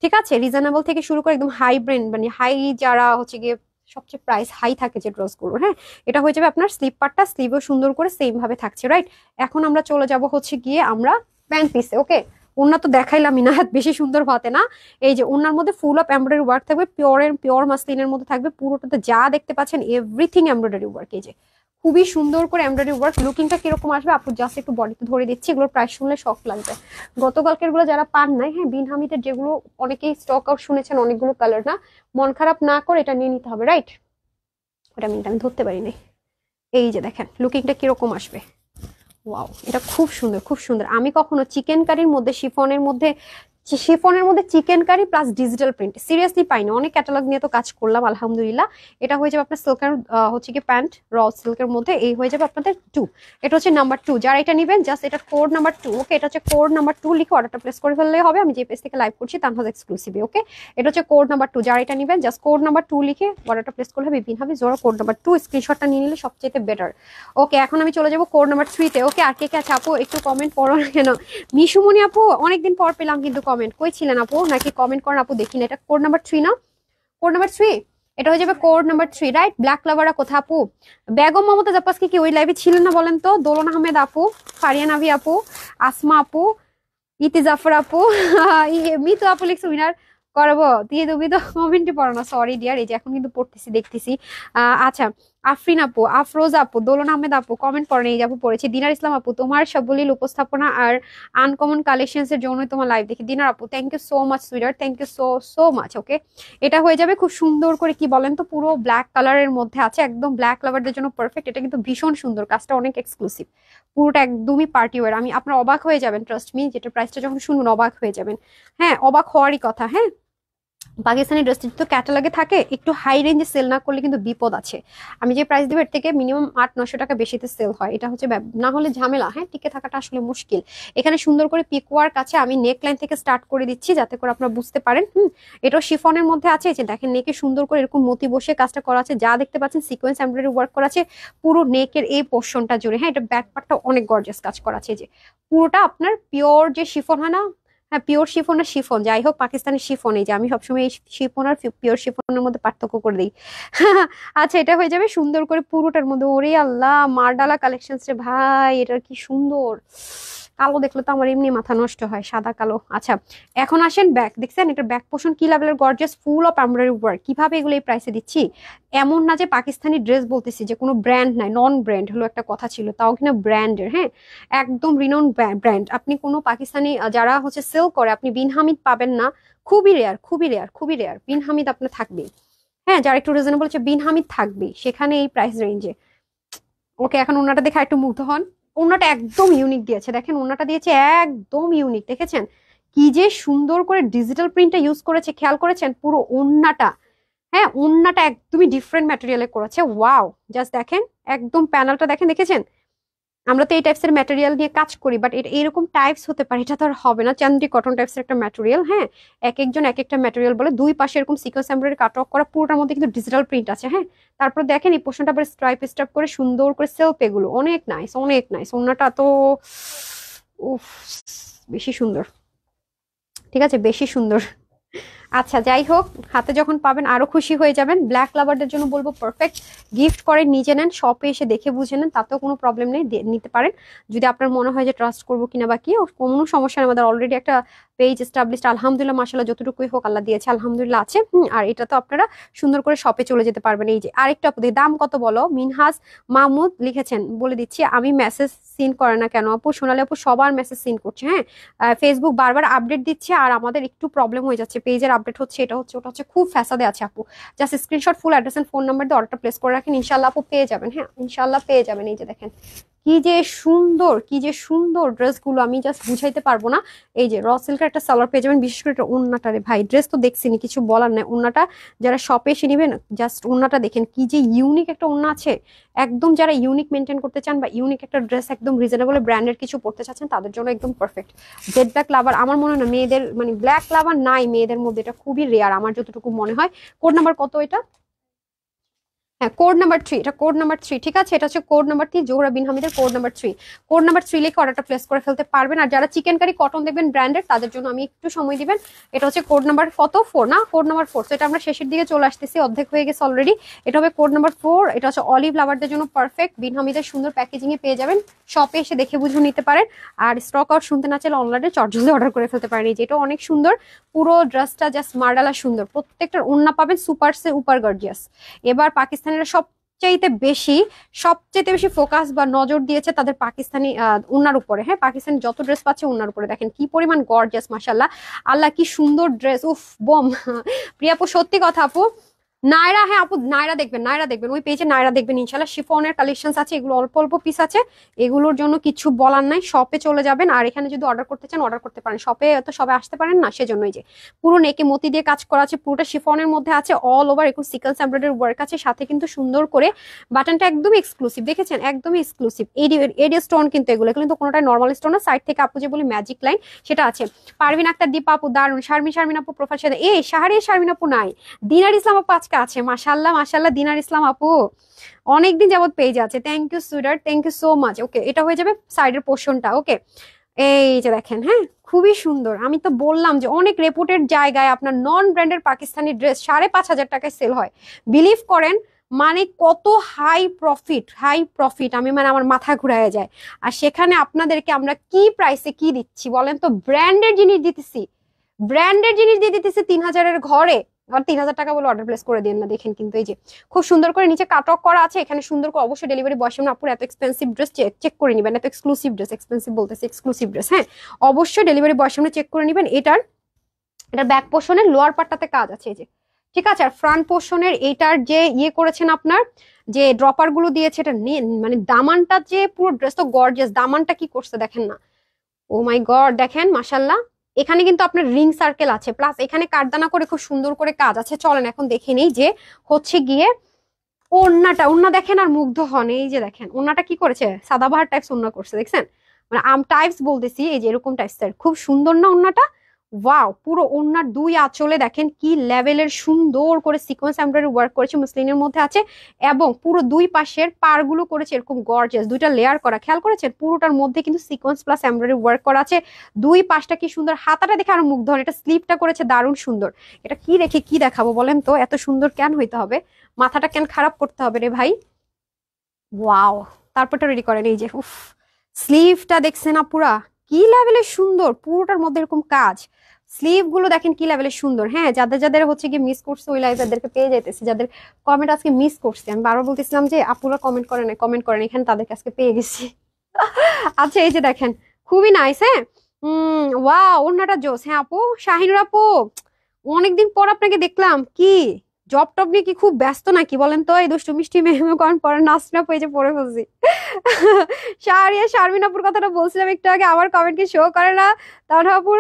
ঠিক আছে, রিজনেবল থেকে শুরু করে একদম হাই ব্র্যান্ড, মানে হাই যারা হচ্ছে গিয়ে সবচেয়ে প্রাইস হাই থাকে যে ড্রেসগুলো। হ্যাঁ, এটা হয়ে যাবে আপনার স্লিপ পার্টটা, স্লিভও সুন্দর করে সেম ভাবে থাকছে, রাইট। এখন আমরা চলে যাব হচ্ছে গিয়ে আমরা প্যান্ট পিসে। ওকে, ওড়না তো দেখাইলামই না, বেশি সুন্দর ভাতে না। এই যে ওড়নার মধ্যে ফুল অফ এমব্রয়ডারি ওয়ার্ক থাকবে, পিওর মাসলিনের মধ্যে থাকবে, পুরোটাতে যা দেখতে পাচ্ছেন এভরিথিং এমব্রয়ডারি ওয়ার্ক। এই যে খুবই সুন্দর করে এমব্রয়ডারি ওয়ার্ক। লুকিংটা কিরকম আসবে আপু জাস্ট একটু বডিতে ধরে দিচ্ছি, এগুলোর প্রাইস শুনলে শখ লাগবে। গতকালকের গুলো যারা পান নাই, হ্যাঁ বিন হামিদের যেগুলো অনেকেই স্টক আউট শুনেছেন, অনেকগুলো কালার না, মন খারাপ না করে এটা নিয়ে নিতে হবে, রাইট? ওটা আমি ধরতে পারিনি। এই যে দেখেন লুকিংটা কিরকম আসবে, ওয়াও এটা খুব সুন্দর, খুব সুন্দর। আমি কখনো চিকেন কারির মধ্যে শিফনের মধ্যে chicken curry plus digital print seriously পাইনি। অনেক ক্যাটালগ নিয়ে তো কাজ করলাম আলহামদুলিল্লাহ। এটা হয়ে যাবে আপনার সিল্কের হচ্ছে কি প্যান্ট, র সিল্কের মধ্যে। এই হয়ে যাবে আপনাদের 2, এটা হচ্ছে নাম্বার 2। যারা এটা নেবেন জাস্ট এটা কোড নাম্বার 2, ওকে? এটা হচ্ছে কোড নাম্বার 2 লিখে অর্ডারটা প্লেস করে ফেললেই হবে। আমি যে পেজ থেকে লাইভ করছি তানহাজ এক্সক্লুসিভে, ওকে? এটা হচ্ছে কোড নাম্বার 2। যারা এটা নেবেন জাস্ট কোড নাম্বার 2 লিখে অর্ডারটা প্লেস করলে হবে। বিন হাবি জোড়া কোড নাম্বার 2 স্ক্রিনশটটা নিয়ে নিলে সবচেয়ে বেটার। ওকে, এখন আমি চলে যাবো কোড নাম্বার 3 তে, ওকে? আর কে কে আছে আপু একটু কমেন্ট করো না কেন? মিশুমনি আপু অনেকদিন পর পেলাম কিন্তু কমেন্ট, কই ছিলেন আপু? নাকি কমেন্ট করেন আপু, দেখি না। এটা কোড নাম্বার 3 না? কোড নাম্বার 3, এটা হয়ে যাবে কোড নাম্বার 3, রাইট? ব্ল্যাক লাভাররা কোথায় আপু? বেগম মমতাজ আব্বাস কি ওই লাইভে ছিলেন না বলেন তো? দোলন আহমেদ আপু, ফারিয়া নাভি আপু, আসমা আপু, ইতি জাফর আপু, মিতু আপু লিখছে উইনার করবো দিয়ে তুমি তো কমেন্টে পড়ো না, সরি ডিয়ার। এই যে এখন কিন্তু পড়তেছি, দেখতেছি। আচ্ছা, আফরিন আপু, আফরোজ আপু, দোলন আহমেদ আপু কমেন্ট করেন, এই যে আপু পড়েছি। দিনার ইসলাম আপু, তোমার সবগুলির উপস্থাপনা আর আনকমন কালেকশনস এর জন্যই তোমার লাইভ দেখি। দিনার আপু থ্যাংক ইউ সো মাচ সুইটার, thank you so so much, okay? এটা হয়ে যাবে খুব সুন্দর করে, কি বলেন তো, পুরো ব্ল্যাক কালারের মধ্যে আছে, একদম ব্ল্যাক লাভারদের জন্য পারফেক্ট। এটা কিন্তু ভীষণ সুন্দর, কাজটা অনেক এক্সক্লুসিভ, পুরোটা একদমই পার্টি ওয়্যার। আমি আপনার অবাক হয়ে যাবেন, ট্রাস্ট মি, যেটা প্রাইসটা যখন শুনবেন অবাক হয়ে যাবেন। হ্যাঁ, অবাক হওয়ারই কথা। হ্যাঁ, পাকিস্তানি ড্রেস তো ক্যাটালগে থাকে, একটু হাই রেঞ্জে সেল না করলে কিন্তু বিপদ আছে। আমি যে প্রাইস দেবো এর থেকে মিনিমাম 800-900 টাকা বেশিতে সেল হয়, এটা হচ্ছে না হলে ঝামেলা। হ্যাঁ, টিকে থাকাটা আসলে মুশকিল। এখানে সুন্দর করে পিক ওয়ার্ক আছে, আমি নেক লাইন থেকে স্টার্ট করে দিচ্ছি যাতে করে আপনারা বুঝতে পারেন। এটাও শিফনের মধ্যে আছে, যে দেখেন নেকে সুন্দর করে এরকম মতি বসে কাজটা করা আছে, যা দেখতে পাচ্ছেন সিকোয়েন্স এমব্রয়ডারি ওয়ার্ক করা আছে পুরো নেকের এই পোর্শনটা জুড়ে। হ্যাঁ, এটা ব্যাক পার্টটা অনেক গর্জিয়াস কাজ করা আছে, যে পুরোটা আপনার পিওর যে শিফন হয় না, হ্যাঁ পিওর শিফন আর শিফন, যাই হোক পাকিস্তানি শিফন। এই যে আমি সবসময় এই শিফন আর পিওর শিফনের মধ্যে পার্থক্য করে দিই। আচ্ছা, এটা হয়ে যাবে সুন্দর করে পুরোটার মধ্যে। ওরে আল্লাহ, মারডালা কালেকশন রে ভাই, এটা কি সুন্দর! কালো দেখলে তো আমার এমনি মাথা নষ্ট হয়, সাদা কালো। আচ্ছা, এখন আসেন ব্যাক, দেখছেন এটার ব্যাক পোর্শন কি লেভেলের gorgeous, full of embroidery work. কিভাবে এগুলো এই প্রাইসে দিচ্ছি? এমন না যে পাকিস্তানি ড্রেস বলতেছি যে কোনো ব্র্যান্ড নাই, নন ব্র্যান্ড হলো একটা কথা ছিল, তাও কিনা ব্র্যান্ডের। হ্যাঁ, একদম রিনোন ব্র্যান্ড। আপনি কোনো পাকিস্তানি যারা হচ্ছে সেল করে, আপনি বিন হামিদ পাবেন না, খুবই রেয়ার, খুবই রেয়ার, খুবই রেয়ার। বিন হামিদ আপনার থাকবেই, হ্যাঁ, যারা একটু রিজনেবল হচ্ছে বিন হামিদ থাকবেই সেখানে এই প্রাইস রেঞ্জে। ওকে, এখন ওনাটা দেখে একটু মুগ্ধ হন। ওনাটা একদম ইউনিক দিয়েছে, দেখেন ওনাটা দিয়েছে একদম ইউনিক, দেখেছেন কি যে সুন্দর করে ডিজিটাল প্রিন্টটা ইউজ করেছে, খেয়াল করেছেন পুরো ওন্নাটা? হ্যাঁ, ওন্নাটা একদমই ডিফারেন্ট ম্যাটেরিয়ালে করেছে, ওয়াও! জাস্ট দেখেন একদম প্যানেলটা দেখেন, দেখেছেন? আমরা তো এই টাইপসের ম্যাটেরিয়াল নিয়ে কাজ করি, বাট এটা এরকম টাইপস হতে পারে, এটা তো আর হবে না। চান্দি কটন টাইপসের একটা ম্যাটেরিয়াল। হ্যাঁ, এক একজন এক একটা ম্যাটেরিয়াল বলে। দুই পাশে এরকম সিকোয়েন্স এমব্রয়ডারি কাট অফ করা, পুরোটার মধ্যে কিন্তু ডিজিটাল প্রিন্ট আছে। হ্যাঁ, তারপর দেখেন এই পোর্শনটা আবার স্ট্রাইপ স্ট্রাইপ করে সুন্দর করে সেলফ, এগুলো অনেক নাইস, অনেক নাইস। ওন্নাটা তো উফ, বেশি সুন্দর, ঠিক আছে, বেশি সুন্দর। আচ্ছা, যাই হোক, হাতে যখন পাবেন আরো খুশি হয়ে যাবেন। ব্ল্যাক লাভারদের জন্য বলবো পারফেক্ট, গিফট করে নিজে নেন, শপে এসে দেখে বুঝে নেন, তাতেও কোনো প্রবলেম নেই, নিতে পারেন। যদি আপনার মনে হয় যে ট্রাস্ট করবো কিনা বা কি, কোনো সমস্যা নেই, আমাদের অলরেডি একটা পেজ এস্টাবলিশড আলহামদুলিল্লাহ, মাশাআল্লাহ, যতটুকুই হোক আল্লাহ দিয়েছে আলহামদুলিল্লাহ আছে। আর এটা তো আপনারা সুন্দর করে শপে চলে যেতে পারবেন। এই যে আরেকটা আপু, দাম কত বলো? মিনহাজ মাহমুদ লিখেছেন, বলে দিচ্ছি আমি, মেসেজ সিন করে না কেন আপু? সোনালী আপু সবার মেসেজ সিন করছে। হ্যাঁ, ফেসবুক বারবার আপডেট দিচ্ছে, আর আমাদের একটু প্রবলেম হয়ে যাচ্ছে, পেজের আপডেট হচ্ছে, এটা হচ্ছে ওটা হচ্ছে, খুব ফ্যাসাদে আছে আপু। Just screenshot, full address and phone number দিয়ে অর্ডারটা প্লেস করে রাখেন, ইনশাআল্লাহ আপু পেয়ে যাবেন। হ্যাঁ, ইনশাআল্লাহ পেয়ে যাবেন। এই যে দেখেন কি যে সুন্দর, কি যে সুন্দর ড্রেসগুলো, আমি জাস্ট বুঝাইতে পারবো না। এই যে র সিল্কের একটা সালোয়ার পেয়ে যাবেন, বিশেষ করে এটা ওন্নাটা রে ভাই, ড্রেস তো দেখছিনি, কিছু বলার নাই। ওন্নাটা যারা শপে এসে নেবেন, জাস্ট ওন্নাটা দেখেন কি যে ইউনিক একটা ওন্না আছে। একদম যারা ইউনিক মেনটেন করতে চান বা ইউনিক একটা ড্রেস একদম রিজনেবল ব্র্যান্ডের কিছু পড়তে চাচ্ছেন, তাদের জন্য একদম পারফেক্ট। জেড ব্ল্যাক লাভার আমার মনে হয় না মেয়েদের, মানে ব্ল্যাক লাভার নাই মেয়েদের মধ্যে, এটা খুবই রেয়ার আমার যতটুকু মনে হয়। কোড নাম্বার কত এটা? হ্যাঁ, কোড নাম্বার 3, এটা কোড নাম্বার 3, ঠিক আছে? এটা হচ্ছে কোড নাম্বার 3, জোহরা বিন হামিদের কোড নাম্বার 3। কোড নাম্বার 3 লিখে অর্ডারটা প্লেস করে ফেলতে পারবেন। আর যারা চিকেন কারি কটন দেখবেন ব্র্যান্ডেড, তাদের জন্য আমি একটু সময় দিবেন। এটা হচ্ছে কোড নাম্বার কত, 4 না? Code number 4। তো এটা আমরা শেষের দিকে চলে আসতেছি, অর্ধেক হয়ে গেছে অলরেডি। এটা হবে কোড নাম্বার 4। এটা হচ্ছে অলিভ লাভারদের জন্য পারফেক্ট। বিন হামিদের সুন্দর প্যাকেজিং এ পেয়ে যাবেন, শপে এসে দেখে বুঝে নিতে পারেন। আর স্টক আউট শুনতে না চাইলে অনলাইনে চটজলদি অর্ডার করে ফেলতে পারেন। এই যে এটা অনেক সুন্দর, পুরো ড্রেসটা জাস্ট মার্ডালা সুন্দর। প্রত্যেকটার ওন্না পাবেন সুপার সে উপার গর্জিয়াস। এবার পাকিস্তানিরা সবচেয়ে বেশি ফোকাস বা নজর দিয়েছে তাদের পাকিস্তানি ওন্নার উপরে। হ্যাঁ, পাকিস্তানি যত ড্রেস পাচ্ছে ওন্নার উপরে দেখেন কি পরিমাণ গর্জিয়াস, মাশাআল্লাহ। আল্লাহ কি সুন্দর ড্রেস, উফ বম। প্রিয়া আপু সত্যি কথা আপু, নায়রা, হ্যাঁ আপু নায়রা দেখবেন, নায়রা দেখবেন, ওই পেজে নায়রা দেখবেন ইনশাল্লাহ। শিফনের কালেকশন আছে, এগুলো অল্প অল্প পিস আছে, এগুলোর জন্য কিছু বলার নাই। শপে চলে যাবেন, আর এখানে যদি অর্ডার করতে চান অর্ডার করতে পারেন। শপে তো সবে আসতে পারেন না, সেজন্যই যে পুরো নেকে মতি দিয়ে কাজ করা আছে, পুরোটা শিফনের মধ্যে আছে, অল ওভার এরকম সিকোয়েন্স এমব্রয়ডারি ওয়ার্ক আছে, সাথে কিন্তু সুন্দর করে বাটনটা একদমই এক্সক্লুসিভ, দেখেছেন একদমই এক্সক্লুসিভ। এডি স্টোন কিন্তু এগুলো কিন্তু কোনোটাই নর্মাল স্টোন না। সাইড থেকে আপু যে বলি ম্যাজিক লাইন সেটা আছে। পারভিন আক্তার, দীপা আপু দারুন, শারমিন আপু প্রোফাইল সাথে, এই শারমিন আপু নাই, দিনার ইসলাম আপু আজকে আছে, মাশাআল্লাহ মাশাআল্লাহ। দিনার ইসলাম আপু অনেকদিন যাবত পেজে আছে, thank you sweater, thank you so much. Okay, এটা হয়ে যাবে সাইডের পোর্শনটা। ওকে, এই যে দেখেন, হ্যাঁ খুবই সুন্দর। আমি তো বললাম যে অনেক রেপুটেড জায়গায় আপনার নন ব্র্যান্ডের পাকিস্তানি ড্রেস 5,500 টাকায় সেল হয়, বিলিভ করেন। মানে কত হাই প্রফিট, আমি মানে আমার মাথা ঘুরায় যায়। আর সেখানে আপনাদেরকে আমরা কি প্রাইসে কি দিচ্ছি বলেন তো? ব্র্যান্ডের জিনিস দিতেছি, 3,000-এর ঘরে। আর 3,000 টাকা বলে অর্ডার প্লেস করে দিন না। দেখেন কিন্তু এই যে খুব সুন্দর করে নিচে কাটক করা আছে, এখানে সুন্দর করে অবশ্যই ডেলিভারি বয় সামনে আপুর এত এক্সপেন্সিভ ড্রেস চেক করে নিবেন, এত এক্সক্লুসিভ ড্রেস, এক্সপেন্সিভ বলতেছে এক্সক্লুসিভ ড্রেস, হ্যাঁ অবশ্যই ডেলিভারি বয় সামনে চেক করে নিবেন। এটার ব্যাক পোর্শনের লোয়ার পার্টটাতে কাজ আছে, এই যে ঠিক আছে। আর ফ্রন্ট পোর্শনের এটার যে ইয়ে করেছেন আপনার, যে ড্রপার গুলো দিয়েছে, এটা মানে দামানটা যে পুরো ড্রেস তো গর্জিয়াস। দামানটা কি করছে দেখেন না, ও মাই গড, দেখেন মাশাল্লাহ। এখানে কিন্তু আপনার রিং সার্কেল আছে, প্লাস এখানে কাঠদানা করে খুব সুন্দর করে কাজ আছে। চলেন এখন দেখে নেই যে হচ্ছে গিয়ে ওন্না দেখেন আর মুগ্ধ হন। এই যে দেখেন ওন্নাটা কি করেছে, সাদাবাহার টাইপস ওন্না করছে, দেখছেন? মানে আম টাইপস বলতেছি, এই যে এরকম টাইপস। খুব সুন্দর না ওন্নাটা? ওয়াও, পুরো ওন্নার দুই আঁচলে দেখেন কি লেভেলের সুন্দর করে সিকোয়েন্স এমব্রয়ডারি ওয়ার্ক করেছে, মুসলিনের মধ্যে আছে। এবং পুরো দুই পাশের পারগুলো করেছে এরকম গর্জিয়াস, দুইটা লেয়ার করা, খেয়াল করেছেন? পুরোটার মধ্যে কিন্তু সিকোয়েন্স প্লাস এমব্রয়ডারি ওয়ার্ক করা আছে। দুই পাশটা কি সুন্দর, হাতাটা দেখে আরো মুগ্ধ হন। এটা স্লিপটা করেছে দারুণ সুন্দর। এটা কি রেখে কি দেখাবো বলেন তো? এত সুন্দর কেন হইতে হবে? মাথাটা কেন খারাপ করতে হবে রে ভাই? ওয়াও, তারপরটা রেডি করেন। এই যে উফ, স্লিভটা দেখছেন না পুরা কি লেভেলের সুন্দর, পুরোটার মধ্যে এরকম কাজ। স্লিভ গুলো দেখেন কি লেভেলের সুন্দর। হ্যাঁ, যাদের হচ্ছে কি মিস করছে ওই লাইভদেরকে পেয়ে যাইতেছি, যাদের কমেন্ট আজকে মিস করছে। আমি বারবার বলতেছিলাম যে আপুরা কমেন্ট করেন, এখানে তাদেরকে আজকে পেয়ে গেছি। আচ্ছা, এই যে দেখেন খুবই নাইস। হ্যাঁ, ওয়াও, ওন্নাটা জোস। হ্যাঁ আপু, শাহিনুর আপু অনেকদিন পর আপনাকে দেখলাম। কি জব টব নিয়ে কি খুব ব্যস্ত নাকি বলেন তো? এই দুষ্টু মিষ্টি মেহমে করেন পরে নাচনা পেয়েছে পড়ে ফেলছি। শারমিন আপুর কথাটা বলছিলাম একটু আগে, আমার কমেন্ট কি শো করে না? তাহলে আপুর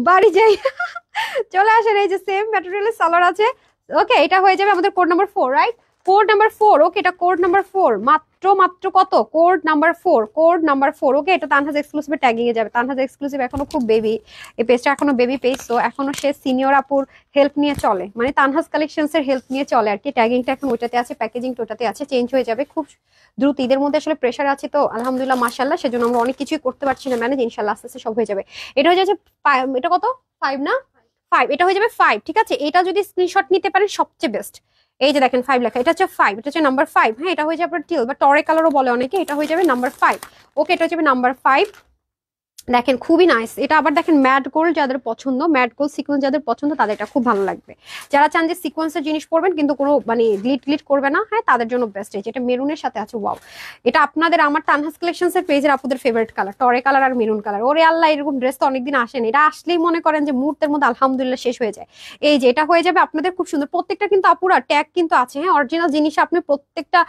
বাড়ি যাই। চলে আসেন, এই যে সেম ম্যাটেরিয়ালের সালোয়ার আছে। ওকে, এটা হয়ে যাবে আমাদের code number 4, right? Code number 4। ওকে, এটা কোড নাম্বার 4, মাত্র কত? Code number 4। ওকে, এটা তানহাজ এক্সক্লুসিভ ট্যাগিং এ যাবে। তানহাজ এক্সক্লুসিভ এখনো খুব বেবি, এই পেজটা এখনো বেবি পেজ, তো এখনো সে সিনিয়র আপুর হেল্প নিয়ে চলে, মানে তানহাজ কালেকশনস এর হেল্প নিয়ে চলে আর কি। ট্যাগিংটা এখন ওইটাতে আছে, প্যাকেজিং ওটাতে আছে, চেঞ্জ হয়ে যাবে খুব দ্রুত। ঈদের মধ্যে আসলে প্রেশার আছে তো আলহামদুলিল্লাহ মাশাআল্লাহ, সেজন্য আমরা অনেক কিছুই করতে পারছি না ম্যানেজ। ইনশাআল্লাহ আস্তে আস্তে সব হয়ে যাবে। এটা হয়ে যাচ্ছে, এটা কত, 5 না? 5, এটা হয়ে যাবে 5, ঠিক আছে। এটা যদি স্ক্রিনশট নিতে পারেন সবচেয়ে বেস্ট। এই যে দেখেন 5 লেখা, এটা হচ্ছে 5, এটা হচ্ছে নাম্বার 5। হ্যাঁ, এটা হয়ে যাবে আপনার টিল বা টরে কালারও বলে অনেকে, এটা হয়ে যাবে নাম্বার 5। ওকে, এটা হয়ে যাবে নাম্বার 5। দেখেন খুবই নাইস। এটা আবার দেখেন ম্যাট গোল্ড যাদের পছন্দ, ম্যাট গোল্ড সিকোয়েন্স যাদের পছন্দ তাদের এটা খুব ভালো লাগবে। যারা চান যে সিকোয়েন্সের জিনিস পরবেন কিন্তু কোনো মানে গ্লিট করবে না, হ্যাঁ তাদের জন্য বেস্ট। এটা মেরুনের সাথে আছে, ওয়াও। এটা আপনাদের আমার তানহাজ কালেকশনস এর পেজের আপুদের ফেভারিট কালার, টরে কালার আর মেরুন কালার। ওরে আল্লাহ, এরকম ড্রেস তো অনেকদিন আসেনি, এটা আসলেই মনে করেন যে মুহূর্তের মধ্যে আলহামদুলিল্লাহ শেষ হয়ে যায়। এই যে এটা হয়ে যাবে আপনাদের খুব সুন্দর। প্রত্যেকটা কিন্তু আপুরা ট্যাগ কিন্তু আছে, হ্যাঁ অরিজিনাল জিনিস। আপনি প্রত্যেকটা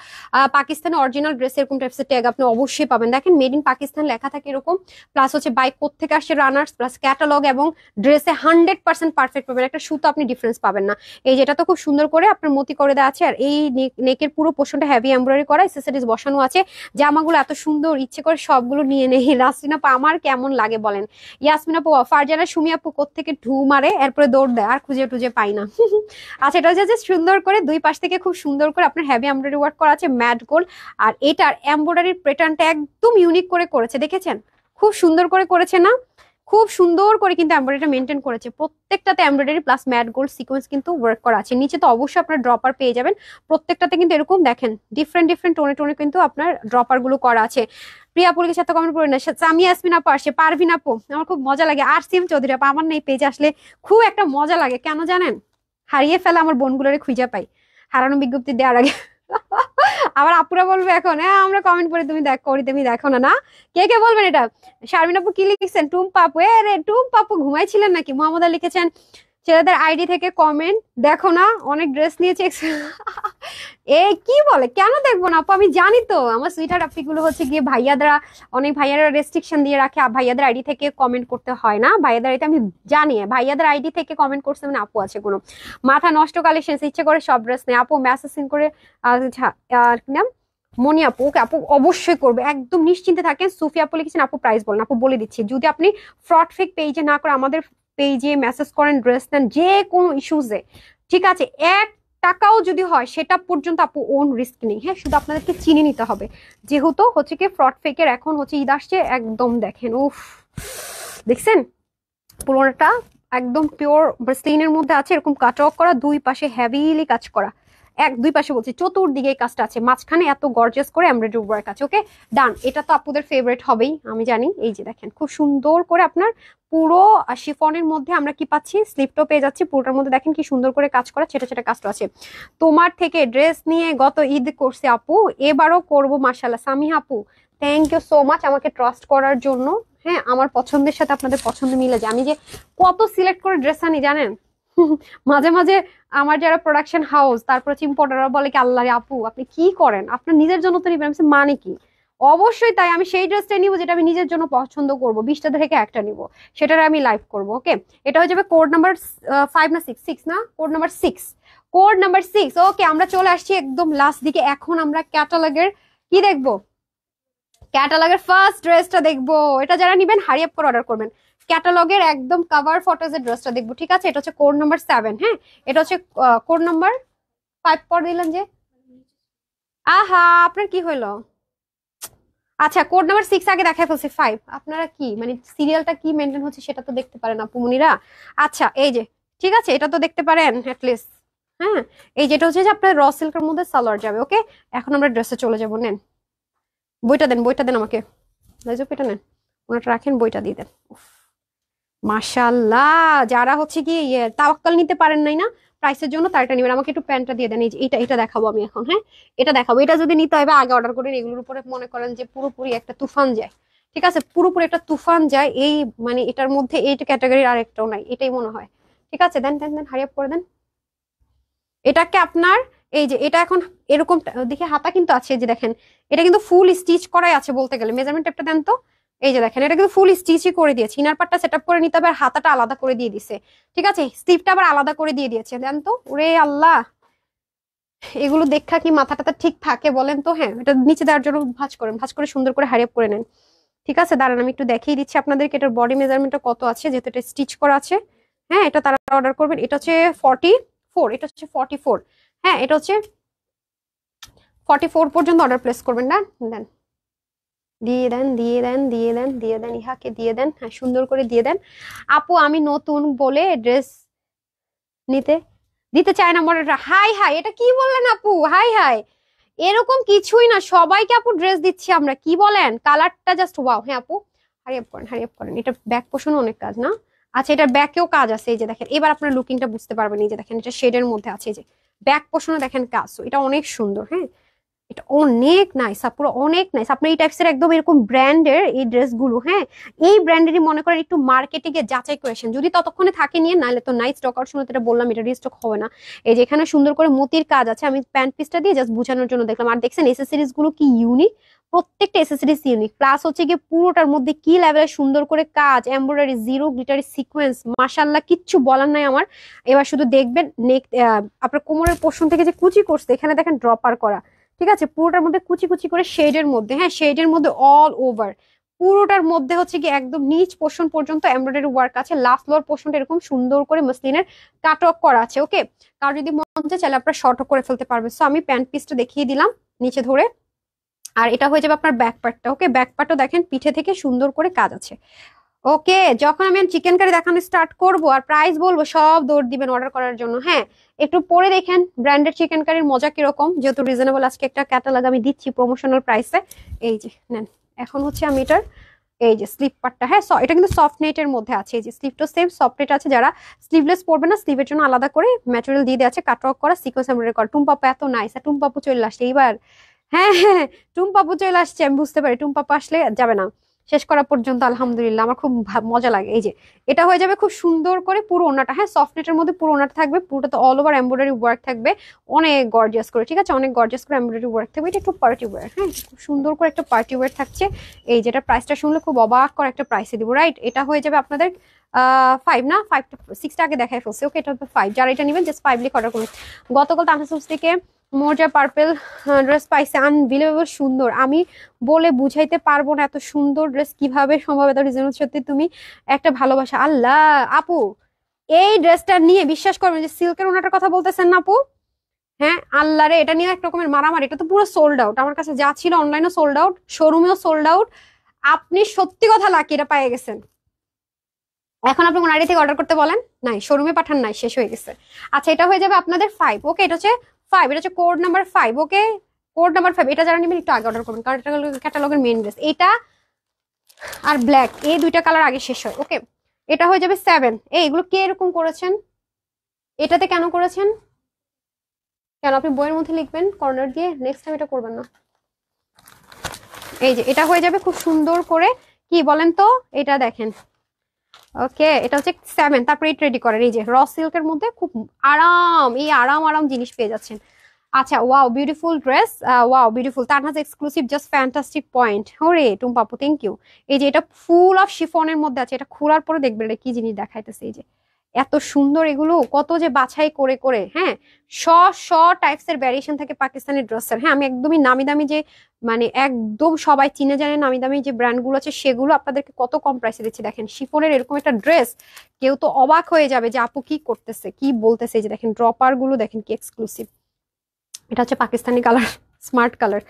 পাকিস্তানি অরিজিনাল ড্রেস এরকম টাইপসের ট্যাগ আপনি অবশ্যই পাবেন। দেখেন মেড ইন পাকিস্তান লেখা থাকে এরকম, প্লাস হচ্ছে হচ্ছে বাই কোত্থেকে আসছে রানার্স প্লাস ক্যাটালগ এবং ড্রেসে 100% পারফেক্ট পাবেন, একটা সুতো আপনি ডিফারেন্স পাবেন না। এই যেটা তো খুব সুন্দর করে আপনার মতি করে দেওয়া আছে, আর এই নেকের পুরো পোর্শনটা হেভি এমব্রয়ডারি করা, অ্যাকসেসরিজ বসানো আছে। জামাগুলো এত সুন্দর, ইচ্ছে করে সবগুলো নিয়ে নেই। নাসরিনা আপু আমার কেমন লাগে বলেন? ইয়াসমিন আপু, ফারজানা সুমি আপু কোত্থেকে ঢু মারে এরপরে দৌড় দেয়, আর খুঁজে টুজে পাই না। আচ্ছা, এটা হচ্ছে সুন্দর করে দুই পাশ থেকে খুব সুন্দর করে আপনার হেভি এমব্রয়ডারি ওয়ার্ক করা আছে ম্যাট গোল্ড, আর এটার এমব্রয়ডারির প্যাটার্নটা একদম ইউনিক করে করেছে, দেখেছেন? খুব সুন্দর করে করেছে না? খুব সুন্দর করে কিন্তু এমব্রয়ডারিটা মেনটেন করেছে, প্রত্যেকটাতে embroidery plus matte gold sequence কিন্তু ওয়ার্ক করা আছে। নিচে তো অবশ্যই আপনার ড্রপার পেয়ে যাবেন, প্রত্যেকটাতে কিন্তু এরকম দেখেন ডিফারেন্ট ডিফারেন্ট টোনে টোনে কিন্তু আপনার ড্রপার গুলো করা আছে। প্রিয়া পুলিকের সাথে কমেন্ট করে না, সামিয়া ইয়াসমিন আপু আসে, পারভিন আপু আমার খুব মজা লাগে, আর সিম চৌধুরী আপু আমার নেই পেজে আসলে খুব একটা মজা লাগে, কেন জানেন? হারিয়ে ফেলা আমার বোনগুলোরে খুঁজে পাই হারানো বিজ্ঞপ্তি দেওয়ার আগে। আবার আপুরা বলবে এখন, হ্যাঁ আমরা কমেন্ট করে তুমি দেখ করি, তুমি দেখো না। না কে কে বলবেন এটা? শারমিন আপু কি লিখছেন? টুম পাপু, এ রে টুম পাপু ঘুমাইছিলেন নাকি? মোহাম্মদ আলী লিখেছেন ছেলেদের আইডি থেকে কমেন্ট দেখো না, অনেক ড্রেস নিয়েছে। এই কি বলে, কেন দেখবো না আপু? আমি জানি তো আমার সুইটার আপনিগুলো হচ্ছে গিয়ে ভাইয়াদরা, অনেক ভাইয়ারা রেস্ট্রিকশন দিয়ে রাখে ভাইয়াদের আইডি থেকে কমেন্ট করতে হয় না। ভাইয়াদের আইডি আমি জানি, ভাইয়াদের আইডি থেকে কমেন্ট করছে মানে আপু আছে কোনো মাথা নষ্ট কালেকশন, ইচ্ছে করে সব ড্রেস নেই আপু মেসেজ করে। আর কি নাম? মনি আপু, ওকে আপু অবশ্যই করবে, একদম নিশ্চিন্তে থাকেন। সুফি আপু লিখেছেন আপু প্রাইস বলেন, আপু বলে দিচ্ছি। যদি আপনি ফ্রড ফেক পেজে না করে আমাদের পেজে মেসেজ করেন, ড্রেস নেন যে কোনো ইস্যুজে, ঠিক আছে, 1 টাকাও যদি হয় সেটা পর্যন্ত আপু ওন রিস্ক নেই। হ্যাঁ, শুধু আপনাদেরকে চিনে নিতে হবে, যেহেতু হচ্ছে কি ফ্রড ফেকের এখন হচ্ছে ঈদ আসছে, একদম দেখেন উফ, দেখছেন পুরোটা একদম পিওর ব্রেসলিনের মধ্যে আছে, এরকম কাট অফ করা, দুই পাশে হেভিলি কাজ করা, দুই পাশে বলছি চতুর্দিকে কাজটা আছে, মাঝখানে এত গর্জিয়াস করে এমব্রয়ডারি ওয়ার্ক আছে। ওকে ডান, এটা তো আপুদের ফেভারিট হবেই আমি জানি। এই যে দেখেন খুব সুন্দর করে আপনার পুরো শিফনের মধ্যে আমরা কি পাচ্ছি, স্লিপটাও পেয়ে যাচ্ছি, পুরোটার মধ্যে দেখেন কি সুন্দর করে কাজ করা, ছেটা ছেটা কাজটা আছে। তোমার থেকে ড্রেস নিয়ে গত ঈদ করছে আপু, এবারও করবো মাশাআল্লাহ। সামিহা আপু থ্যাংক ইউ সো মাচ আমাকে ট্রাস্ট করার জন্য। হ্যাঁ, আমার পছন্দের সাথে আপনাদের পছন্দ মিলে যায়, আমি যে কত সিলেক্ট করে ড্রেস আনি জানেন। মাঝে মাঝে আমার যারা প্রোডাকশন হাউস তারপর ইম্পোর্টাররা বলে কি আল্লাহ রে আপু আপনি কি করেন, আপনার নিজের জন্য তো নিবেন, মানে কি? অবশ্যই তাই, আমি সেই ড্রেসটাই নিবো যেটা আমি নিজের জন্য পছন্দ করবো, 20টা থেকে একটা নিবো, সেটার আমি লাইভ করবো। ওকে, এটা হয়ে যাবে কোড নাম্বার 5 না 6 না, কোড নাম্বার 6, কোড নাম্বার 6। ওকে, আমরা চলে আসছি একদম লাস্ট দিকে, এখন আমরা ক্যাটালগের কি দেখবো, ক্যাটালগের ফার্স্ট ড্রেসটা দেখবো। এটা যারা নিবেন হারি আপ করে অর্ডার করবেন। ক্যাটালগের একদম কভার ফটোজের ড্রেসটা দেখবো, ঠিক আছে? এটা হচ্ছে কোড নাম্বার 7। হ্যাঁ, এটা হচ্ছে কোড নাম্বার 5 পর দিলেন যে, আহা আপনার কি হইলো? আচ্ছা, কোড নাম্বার 6 আগে দেখাই ফেলছি, 5 আপনারা কি মানে সিরিয়ালটা কি মেনটেন হচ্ছে সেটা তো দেখতে পারেন আপু মুনিরা। আচ্ছা এই যে, ঠিক আছে, এটা তো দেখতে পারেন অ্যাটলিস্ট। হ্যাঁ, এই যেটা হচ্ছে যে আপনার র সিল্কের মধ্যে সালোয়ার যাবে। ওকে, এখন আমরা ড্রেসে চলে যাবো। নেন বইটা দেন, বইটা দেন আমাকে, এটা নেন, ওনাটা রাখেন, বইটা দিয়ে দেন। মাশাআল্লাহ, যারা হচ্ছে কি তাওয়াক্কাল নিতে পারেন নাই না প্রাইসের জন্য, তার এটা নেবেন। আমাকে একটু প্যান্টটা দিয়ে দেন, এই যে এটা দেখাবো আমি এখন। হ্যাঁ, এটা দেখাবো, এটা যদি নিতে হবে আগে অর্ডার করেন, এগুলোর উপরে মনে করেন যে পুরোপুরি একটা তুফান যায়, ঠিক আছে, পুরোপুরি একটা তুফান যায়, এই মানে এটার মধ্যে এই ক্যাটাগরির আর একটাও নাই, এটাই মনে হয়। ঠিক আছে, দেন দেন দেন, হারি আপ করে দেন এটাকে আপনার। এই যে এটা এখন এরকম দেখে হাতা কিন্তু আছে, যে দেখেন এটা কিন্তু ফুল স্টিচ করাই আছে বলতে গেলে। মেজারমেন্ট টেপটা দেন তো। এই যে দেখেন এটা কিন্তু ফুল স্টিচই করে দিয়েছে, ইনার পার্টটা সেটআপ করে নিতে হবে, আর হাতাটা আলাদা করে দিয়ে দিছে, ঠিক আছে, স্লিভটা আবার আলাদা করে দিয়ে দিয়েছে। দেন তো, ওরে আল্লাহ, এগুলো দেখা কি মাথাটা ঠিক থাকে বলেন তো? হ্যাঁ, এটা নিচে দেওয়ার জন্য ভাঁজ করেন, ভাঁজ করে সুন্দর করে হারিয়ে করে নেন, ঠিক আছে। দাঁড়ান আমি একটু দেখিয়ে দিচ্ছি আপনাদেরকে এটার বডি মেজারমেন্টটা কত আছে, যেহেতু এটা স্টিচ করা আছে। হ্যাঁ, এটা তারা অর্ডার করবেন, এটা হচ্ছে 44, এটা হচ্ছে 44। হ্যাঁ, এটা হচ্ছে 44 পর্যন্ত অর্ডার প্লেস করবেন না। দেন, দিয়ে দেন, দিয়ে দেন, দিয়ে দেন, দিয়ে দেন, ইহাকে দিয়ে দেন। হ্যাঁ, সুন্দর করে দিয়ে দেন। আপু আমি নতুন বলে ড্রেস নিতে দিতে চায় না মডারেটর। হাই হাই, এটা কি বললেন আপু? হাই হাই, এরকম কিছুই না, সবাইকে আপু ড্রেস দিচ্ছি আমরা, কি বলেন? কালারটা জাস্ট ওয়াও। হ্যাঁ আপু, হারি আপ করেন, হারি আপ করেন। এটা ব্যাক পোর্শন অনেক কাজ না? আচ্ছা, এটার ব্যাকেও কাজ আছে, এই যে দেখেন, এবার আপনার লুকিংটা বুঝতে পারবেন। এই যে দেখেন, এটা শেডের মধ্যে আছে, এই যে ব্যাক পোর্শনে দেখেন কাজ, এটা অনেক সুন্দর। হ্যাঁ, এটা অনেক নাইস, পুরো অনেক নাইস। আপনার এই টাইপসের একদম এরকম ব্র্যান্ডের এই ড্রেসগুলো, হ্যাঁ, এই ব্র্যান্ডেরই মনে করেন একটু মার্কেটে গিয়ে যাচাই করেছেন, যদি ততক্ষণে থাকে নিয়ে, নাহলে তো নাই স্টক আউট। শুনে এটা বললাম, এটা রিস্টক হবে না। এই যে এখানে সুন্দর করে মতির কাজ আছে, আমি প্যান্ট পিসটা দিয়ে জাস্ট বুঝানোর জন্য দেখলাম। আর দেখছেন এসেসরিজ গুলো কি ইউনিক, প্রত্যেকটা এসেসরিজ ইউনিক, প্লাস হচ্ছে গিয়ে পুরোটার মধ্যে কি লেভেলের সুন্দর করে কাজ, এমব্রয়ডারি, জিরো গ্লিটারি সিকোয়েন্স, মাশাআল্লাহ কিচ্ছু বলার নাই আমার। এবার শুধু দেখবেন নেক, আপনার কোমরের পোর্শন থেকে যে কুচি করছে এখানে দেখেন ড্রপার করা, ঠিক আছে, পুরোটার মধ্যে কুচি কুচি করে শেডের মধ্যে, হ্যাঁ শেডের মধ্যে অল ওভার পুরোটার মধ্যে হচ্ছে কি একদম নিচ পোর্শন পর্যন্ত এমব্রয়ডারি ওয়ার্ক আছে, লাস্ট লোয়ার পোর্শনটা এরকম সুন্দর করে মসলিনের কাট অফ করা আছে। ওকে, কার যদি মন চায় চাইলে আপনারা শর্ট করে ফেলতে পারবে। সো আমি প্যান্ট পিসটা দেখিয়ে দিলাম নিচে ধরে, আর এটা হয়ে যাবে আপনার ব্যাক পার্টটা। ওকে, ব্যাক পার্টও দেখেন পিঠে থেকে সুন্দর করে কাজ আছে। ওকে, যখন আমি চিকেন কারি দেখানো স্টার্ট করব আর প্রাইস বলবো সব দৌড় দিবেন অর্ডার করার জন্য। হ্যাঁ, একটু পরে দেখেন ব্র্যান্ডেড চিকেন কারির মজা কিরকম, যেহেতু রিজনেবল আজকে একটা ক্যাটালগ আমি দিচ্ছি প্রমোশনাল প্রাইসে। এই যে নেন, এখন হচ্ছে আমি এটার এই যে স্লিপ পার্টটা, হ্যাঁ এটা কিন্তু সফট নেটের মধ্যে আছে, এই যে স্লিপটা সেম সফট নেট আছে, যারা স্লিভলেস পরবে না স্লিভের জন্য আলাদা করে ম্যাটেরিয়াল দিয়ে দেওয়া আছে, কাটওয়ার্ক করা, সিকোয়েন্স এমব্রয়ডারি করা। টুম্পাপু এত নাইস, আর টুম্পাপু চলে আসছে এইবার। হ্যাঁ হ্যাঁ, টুম্পাপু চলে আসছে, আমি বুঝতে পারি টুম্পাপু আসলে যাবে না শেষ করা পর্যন্ত। আলহামদুলিল্লাহ, আমার খুব মজা লাগে। এই যে এটা হয়ে যাবে খুব সুন্দর করে পুরো ওনাটা, হ্যাঁ সফট নেটের মধ্যে পুরো ওনাটা থাকবে, পুরোটা অল ওভার এমব্রয়ডারি ওয়ার্ক থাকবে, অনেক গর্জিয়াস করে, ঠিক আছে, অনেক গর্জিয়াস করে এমব্রয়ডারি ওয়ার্ক থাকবে। এটা একটু পার্টি ওয়্যার, হ্যাঁ খুব সুন্দর করে একটা পার্টি ওয়্যার থাকছে। এই যেটা প্রাইসটা শুনলে খুব অবাক করে একটা প্রাইসে দিব, রাইট? এটা হয়ে যাবে আপনাদের 5 না 6টা আগে দেখাই ফেলছে। ওকে, এটা হবে 5, যারা এটা নেবেন জাস্ট 5 লিখে অর্ডার করুন। গতকাল তানহাসুস থেকে মোজা পার্পেল ড্রেস পাইছে, আনবিলিভেবল সুন্দর, আমি বলে বুঝাইতে পারবো না এত সুন্দর ড্রেস কিভাবে সম্ভব, এত রিজনেবল, সত্যি তুমি একটা ভালোবাসা। আল্লাহ আপু, এই ড্রেসটা নিয়ে বিশ্বাস করবেন যে সিল্কের ওনাটার কথা বলতেছেন না আপু, হ্যাঁ আল্লাহ রে, এটা নিয়ে এক রকমের মারামারি, এটা তো পুরো সোল্ড আউট, আমার কাছে যা ছিল অনলাইনে সোল্ড আউট, শোরুমেও সোল্ড আউট। আপনি সত্যি কথা লাকি এটা পেয়ে গেছেন। এখন আপনি কোনারি থেকে অর্ডার করতে বলেন, নাই শোরুমে পাঠান, নাই শেষ হয়ে গেছে। আচ্ছা, এটা হয়ে যাবে আপনাদের 5। ওকে, এটা হচ্ছে 5, এটা হচ্ছে কোড নাম্বার 5। ওকে, কোড নাম্বার 5, এটা যারা নেবেন একটু আগে অর্ডার করবেন, কারণ এটা ক্যাটালগের মেইন ড্রেস। এটা আর ব্ল্যাক, এই দুইটা কালার আগে শেষ হয়। ওকে, এটা হয়ে যাবে 7। এইগুলো কে এরকম করেছেন, এটাতে কেন করেছেন, কেন আপনি বইয়ের মধ্যে লিখবেন কর্নার দিয়ে, নেক্সট টাইম এটা করবেন না। এই যে এটা হয়ে যাবে খুব সুন্দর করে, কি বলেন তো, এটা দেখেন। ওকে, এটা হচ্ছে 7। তারপরে এটা রেডি করেন, এই যে র সিল্কের মধ্যে খুব আরাম, এই আরাম আরাম জিনিস পেয়ে যাচ্ছেন। আচ্ছা, wow beautiful dress, wow beautiful, তানহাজ এক্সক্লুসিভ, জাস্ট ফ্যান্টাস্টিক পয়েন্ট। ওরে টুম্পাপু থ্যাংক ইউ। এই যে এটা ফুল অফ শিফনের মধ্যে আছে, এটা খোলার পরে দেখবেন এটা কি জিনিস দেখাইতেছে। এই যে এত সুন্দর, এগুলো কত যে বাছাই করে করে, হ্যাঁ শ শ টাইপস এর ভ্যারিয়েশন থাকে পাকিস্তানি ড্রেসের। হ্যাঁ, আমি একদমই নামি দামি যে মানে একদম সবাই চিনে জানে নামি দামি যে ব্র্যান্ড গুলো আছে সেগুলো আপনাদেরকে কত কম প্রাইসে দিচ্ছি। দেখেন শিফনের এরকম একটা ড্রেস, কেউ তো অবাক হয়ে যাবে যে আপু কি করতেছে, কি বলতেছে। এই যে দেখেন ড্রপার গুলো দেখেন কি এক্সক্লুসিভ, এটা হচ্ছে Pakistani colour, smart colour.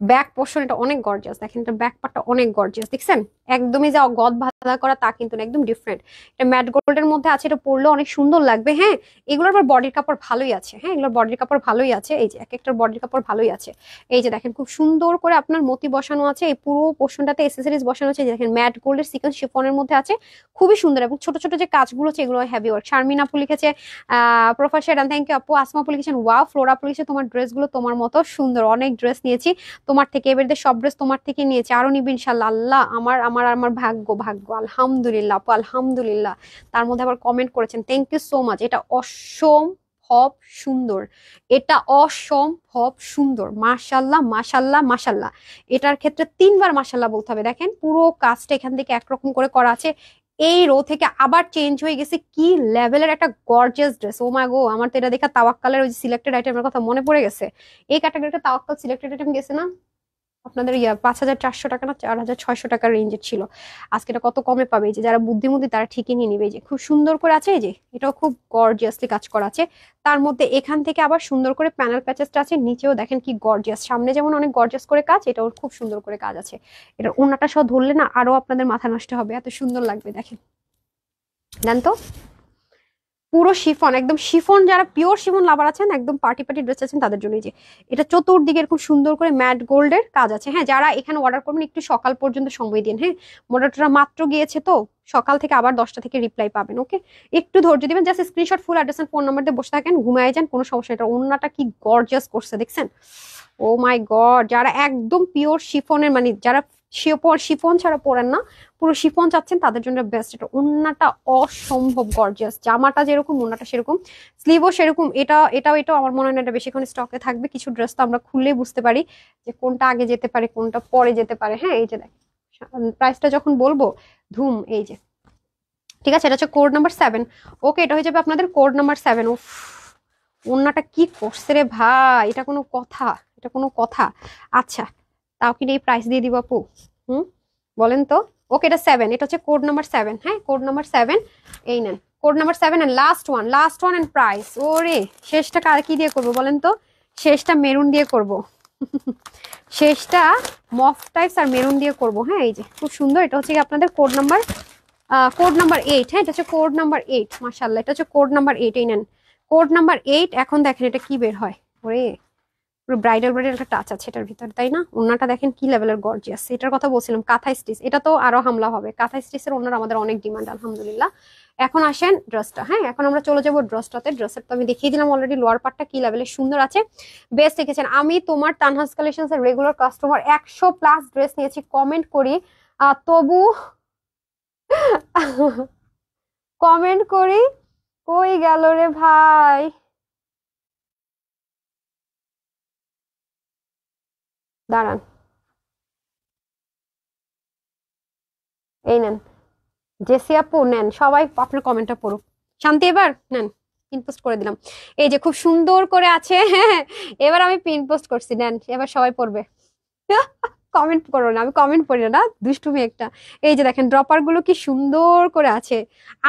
Back portion এটা অনেক গর্জিয়াস, দেখেন এটা ব্যাক পার্টটা অনেক গর্জিয়াস, দেখছেন একদমই যে গদ বাঁধা করা তা কিন্তু না, একদম ডিফারেন্ট। এটা ম্যাট গোল্ডের মধ্যে আছে, এটা পরলে অনেক সুন্দর লাগবে। হ্যাঁ, এগুলোর আবার বডির কাপড় ভালোই আছে, হ্যাঁ এগুলোর বডির কাপড় ভালোই আছে, এই যে এক একটার বডির কাপড় ভালোই আছে। এই যে দেখেন খুব সুন্দর করে আপনার মতি বসানো আছে, এই পুরো পোর্শনটাতে এসেসরিজ বসানো আছে। দেখেন ম্যাট গোল্ডের সিকোয়েন্স শিফনের মধ্যে আছে, খুবই সুন্দর, এবং ছোট ছোট যে কাজগুলো আছে এগুলো হেভি ওয়ার্ক। শারমিন আপু লিখেছে প্রফেসর, থ্যাংক ইউ আপু। আসমা আপু লিখেছেন ওয়াও, ফ্লোরা আপু লিখেছে তোমার ড্রেসগুলো তোমার মতো সুন্দর, অনেক ড্রেস নিয়েছি তোমার থেকে, এবারে সব ড্রেস তোমার থেকে নিয়েছি, আরো নিবি ইনশাল্লাহ। আল্লাহ, আমার আমার আমার ভাগ্য ভাগ্য, আলহামদুলিল্লাহ আপু আলহামদুলিল্লাহ। তার মধ্যে আবার কমেন্ট করেছেন, থ্যাংক ইউ সো মাচ। এটা অসম্ভব সুন্দর, এটা অসম্ভব সুন্দর, মাশাল্লাহ মাশাল্লাহ মাশাল্লাহ। এটার ক্ষেত্রে 3বার মাশাল্লাহ বলতে হবে। দেখেন পুরো কাজটা এখান থেকে একরকম করে করা আছে, এই রো থেকে আবার চেঞ্জ হয়ে গেছে, কি লেভেলের একটা গর্জিয়াস ড্রেস। ও মা গো, আমার তো এটা দেখা তাওয়াক্কালের ওই যে সিলেক্টেড আইটেমের কথা মনে পড়ে গেছে। এই ক্যাটাগরিটা তাওয়াক্কাল সিলেক্টেড আইটেম গেছে না আপনাদের, 5,400 টাকা না 4,600 টাকার রেঞ্জের ছিল, আজকে এটা কত কমে পাবে। এই যে যারা বুদ্ধিমতী তারা ঠিকই নিয়ে নিবে। এই যে খুব সুন্দর করে আছে, এই যে এটাও খুব গর্জিয়াসলি কাজ করা আছে। তার মধ্যে এখান থেকে আবার সুন্দর করে প্যানেল প্যাচেসটা আছে, নিচেও দেখেন কি গর্জিয়াস, সামনে যেমন অনেক গর্জিয়াস করে কাজ, এটাও খুব সুন্দর করে কাজ আছে। এটা ওন্নাটা সহ ধরলে না আরো আপনাদের মাথা নষ্ট হবে, এত সুন্দর লাগবে। দেখেন দেন তো, পুরো শিফন, একদম শিফন, যারা পিওর শিফন লাভার আছেন, একদম পার্টি পার্টি ড্রেস আছেন তাদের জন্য। যে এটা চতুর্দিকে এরকম সুন্দর করে ম্যাট গোল্ডের কাজ আছে। হ্যাঁ, যারা এখানে অর্ডার করবেন একটু সকাল পর্যন্ত সময় দিন, হ্যাঁ মডারটা মাত্র গিয়েছে তো, সকাল থেকে আবার 10টা থেকে রিপ্লাই পাবেন। ওকে, একটু ধৈর্য দিবেন, just screenshot full address and phone number দিয়ে বসে থাকেন, ঘুমায় যান, কোনো সমস্যা। এটা ওন্নাটা কি গর্জিয়াস করছে দেখছেন, ও মাই গড। যারা একদম পিওর শিফনের মানে যারা শিফন ছাড়া পরেন না, পুরো শিফন চাচ্ছেন তাদের জন্য বেস্ট। এটা ওন্নাটা অসম্ভব গর্জিয়াস, জামাটা যেরকম ওন্নাটা সেরকম, স্লিভও সেরকম। এটাও আমার মনে হয় না এটা বেশিক্ষণ স্টকে থাকবে। কিছু ড্রেস তো আমরা খুললেই বুঝতে পারি যে কোনটা আগে যেতে পারে কোনটা পরে যেতে পারে। হ্যাঁ এই যে দেখ, প্রাইসটা যখন বলবো ধুম, এই যে ঠিক আছে, এটা হচ্ছে কোড নাম্বার 7। ওকে, এটা হয়ে যাবে আপনাদের কোড নাম্বার 7। উফ, ওন্নাটা কি করছে রে ভাই, এটা কোনো কথা? এটা কোনো কথা? আচ্ছা, তাও কি এই প্রাইস দিয়ে দিব আপু? বলেন তো। ওকে, এটা 7, এটা হচ্ছে কোড নাম্বার 7। হ্যাঁ, কোড নাম্বার 7, এই নেন code number 7 and last one and price. ওরে, শেষটা কার কি দিয়ে করবো বলেন তো? শেষটা মেরুন দিয়ে করব। শেষটা মফ টাইপস আর মেরুন দিয়ে করব। হ্যাঁ, এই যে খুব সুন্দর। এটা হচ্ছে আপনাদের কোড নাম্বার 8। হ্যাঁ, এটা হচ্ছে কোড নাম্বার 8। মাশাআল্লাহ, এটা হচ্ছে কোড নাম্বার 8। এই নেন কোড নাম্বার 8। এখন দেখেন এটা কি বের হয়। ওরে, পুরো ব্রাইডাল একটা টাচ আছে এটার ভিতরে, তাই না? ওন্নাটা দেখেন কি লেভেলের গর্জিয়াস। এটার কথা বলছিলাম, কাঁথা স্টিচ। এটা তো আরো হামলা হবে। কাঁথা স্টিচের ওন্নার আমাদের অনেক ডিমান্ড আলহামদুলিল্লাহ। এখন আসেন ড্রেসটা। হ্যাঁ, এখন আমরা চলে যাবো ড্রেসটাতে। ড্রেসের তো আমি দেখিয়ে দিলাম অলরেডি লোয়ার পার্টটা কি লেভেলের সুন্দর আছে। বেস্ট দেখেছেন। আমি তোমার তানহাজ কালেকশনস এর রেগুলার কাস্টমার, 100+ ড্রেস নিয়েছি, কমেন্ট করি তবু কমেন্ট করি, কই গেল রে ভাই? দাঁড়ান, এই নেন জেসি আপু, নেন সবাই আপনার কমেন্টটা পড়ুক। শান্তি, এবার নেন, পিন পোস্ট করে দিলাম। এই যে খুব সুন্দর করে আছে। হ্যাঁ, এবার আমি পিন পোস্ট করছি, নেন এবার সবাই পড়বে। কমেন্ট করো না, আমি কমেন্ট পড়ি না, দুষ্টুমি একটা। এই যে দেখেন ড্রপার গুলো কি সুন্দর করে আছে।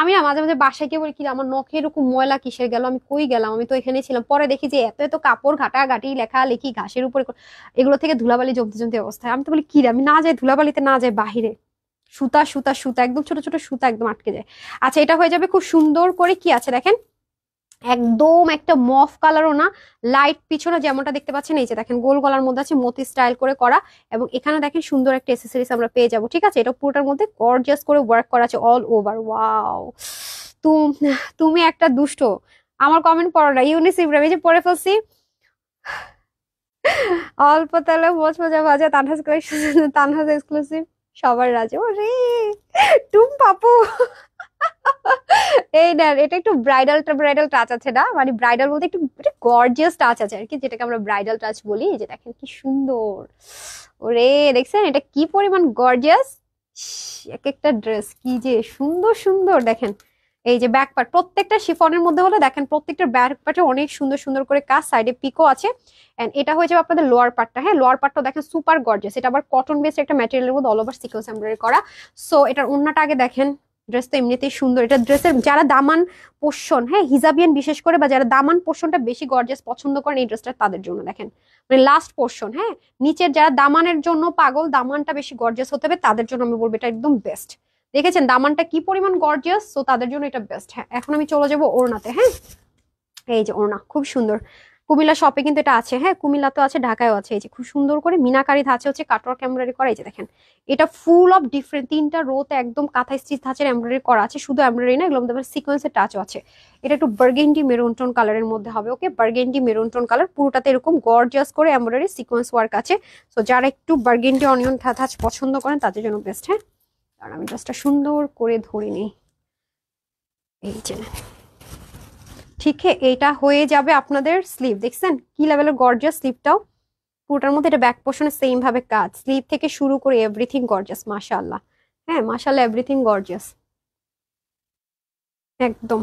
আমি না মাঝে মাঝে বাসায় গিয়ে বলি কি আমার নখে এরকম ময়লা কিসের গেল, আমি কই গেলাম, আমি তো এখানে ছিলাম। পরে দেখি যে এত এত কাপড় ঘাটাঘাটি লেখা লেখি ঘাসের উপরে, এগুলো থেকে ধুলাবালি জমতে জমতে অবস্থায়। আমি তো বলি কি রে, আমি না যাই ধুলাবালিতে, না যাই বাহিরে, সুতা সুতা সুতা একদম ছোট ছোট সুতা একদম আটকে যায়। আচ্ছা, এটা হয়ে যাবে খুব সুন্দর করে। কি আছে দেখেন, একদম একটা মফ কালারও না, লাইট পিছনে যেমনটা দেখতে পাচ্ছেন। এই যে দেখেন গোল গলার মধ্যে আছে মতি স্টাইল করে করা, এবং এখানে দেখেন সুন্দর একটা এসেসরিজ আমরা পেয়ে যাবো। ঠিক আছে, এটা পুরোটার মধ্যে গর্জিয়াস করে ওয়ার্ক করা আছে অল ওভার। ওয়াও, তুমি একটা দুষ্ট। আমার কমেন্ট পড়ো না, ইউনিস ইব্রাহিম, এই যে পড়ে ফেলছি। অল্প তেলে মোচ মজা ভাজা, তানহাজ কালেকশন, তানহাজ এক্সক্লুসিভ, সবার রাজা। ওরে টুম পাপু, এই দেখ, এটা একটু ব্রাইডাল ব্রাইডাল টাচ আছে না, মানে ব্রাইডাল বলতে একটু গর্জিয়াস টাচ আছে আর কি, যেটাকে আমরা ব্রাইডাল টাচ বলি। এই যে দেখেন কি সুন্দর। ওরে, দেখছেন এটা কি পরিমাণ গর্জিয়াস। এক একটা ড্রেস কি যে সুন্দর সুন্দর। দেখেন এই যে ব্যাক পার্ট, প্রত্যেকটা শিফনের মধ্যে হলে দেখেন প্রত্যেকটা ব্যাক পার্টে অনেক সুন্দর সুন্দর করে কাজ, সাইডে পিকো আছে। এন্ড এটা হয়ে যাবে আপনাদের লোয়ার পার্টটা। হ্যাঁ, লোয়ার পার্টটা দেখেন সুপার গর্জিয়াস। এটা আবার কটন বেসড একটা ম্যাটেরিয়ালের মধ্যে অল ওভার সিকোয়েন্স এমব্রয়ডারি করা। সো এটার ওন্নাটা আগে দেখেন। ড্রেস তো এমনিতেই সুন্দর। এটা ড্রেসের যারা দামান পোর্শন, হ্যাঁ হিজাবিয়ান বিশেষ করে, বা যারা দামান পোর্শনটা বেশি গর্জিয়াস পছন্দ করেন, এই ড্রেসটা তাদের জন্য। দেখেন মানে লাস্ট পোর্শন, হ্যাঁ নিচের যারা দামানের জন্য পাগল, দামানটা বেশি গর্জিয়াস হতে হবে, তাদের জন্য আমি বলবো এটা একদম বেস্ট। দেখেছেন দামানটা কি পরিমাণ গর্জিয়াস, সো তাদের জন্য এটা বেস্ট। হ্যাঁ, এখন আমি চলে যাবো ওড়নাতে। হ্যাঁ, এই যে ওড়না খুব সুন্দর। কুমিল্লা শপে কিন্তু এটা আছে। হ্যাঁ, কুমিল্লা তো আছে, ঢাকায়ও আছে। এই যে খুব সুন্দর করে মিনাকারি ধাঁচে হচ্ছে কাটওয়ার্ক এমব্রয়ডারি করা। এই যে দেখেন এটা ফুল অফ ডিফারেন্ট, 3টা রোতে একদম কাঁথা স্টিচ ধাঁচের এমব্রয়ডারি করা আছে। শুধু এমব্রয়ডারি না, এগুলো মধ্যে সিকোয়েন্সের টাচও আছে। এটা একটু বার্গেন্ডি মেরুন টোন কালারের মধ্যে হবে। ওকে, বার্গেন্ডি মেরুন টোন কালার, পুরোটাতে এরকম গর্জিয়াস করে এমব্রয়ডারি সিকোয়েন্স ওয়ার্ক আছে। সো যারা একটু বার্গেন্ডি অনিয়ন ধাঁচ পছন্দ করেন তাদের জন্য বেস্ট। হ্যাঁ, কারণ আমি জাস্টটা সুন্দর করে ধরে নিই। এই যে ঠিক এইটা হয়ে যাবে আপনাদের স্লিভ। দেখছেন কি লেভেলের গর্জিয়াস স্লিভটাও, পুরোটার মধ্যে এটা ব্যাক পোর্শনে সেম ভাবে কাজ, স্লিভ থেকে শুরু করে এভরিথিং গর্জিয়াস। মাশাআল্লাহ, হ্যাঁ মাশাআল্লাহ, এভরিথিং গর্জিয়াস একদম।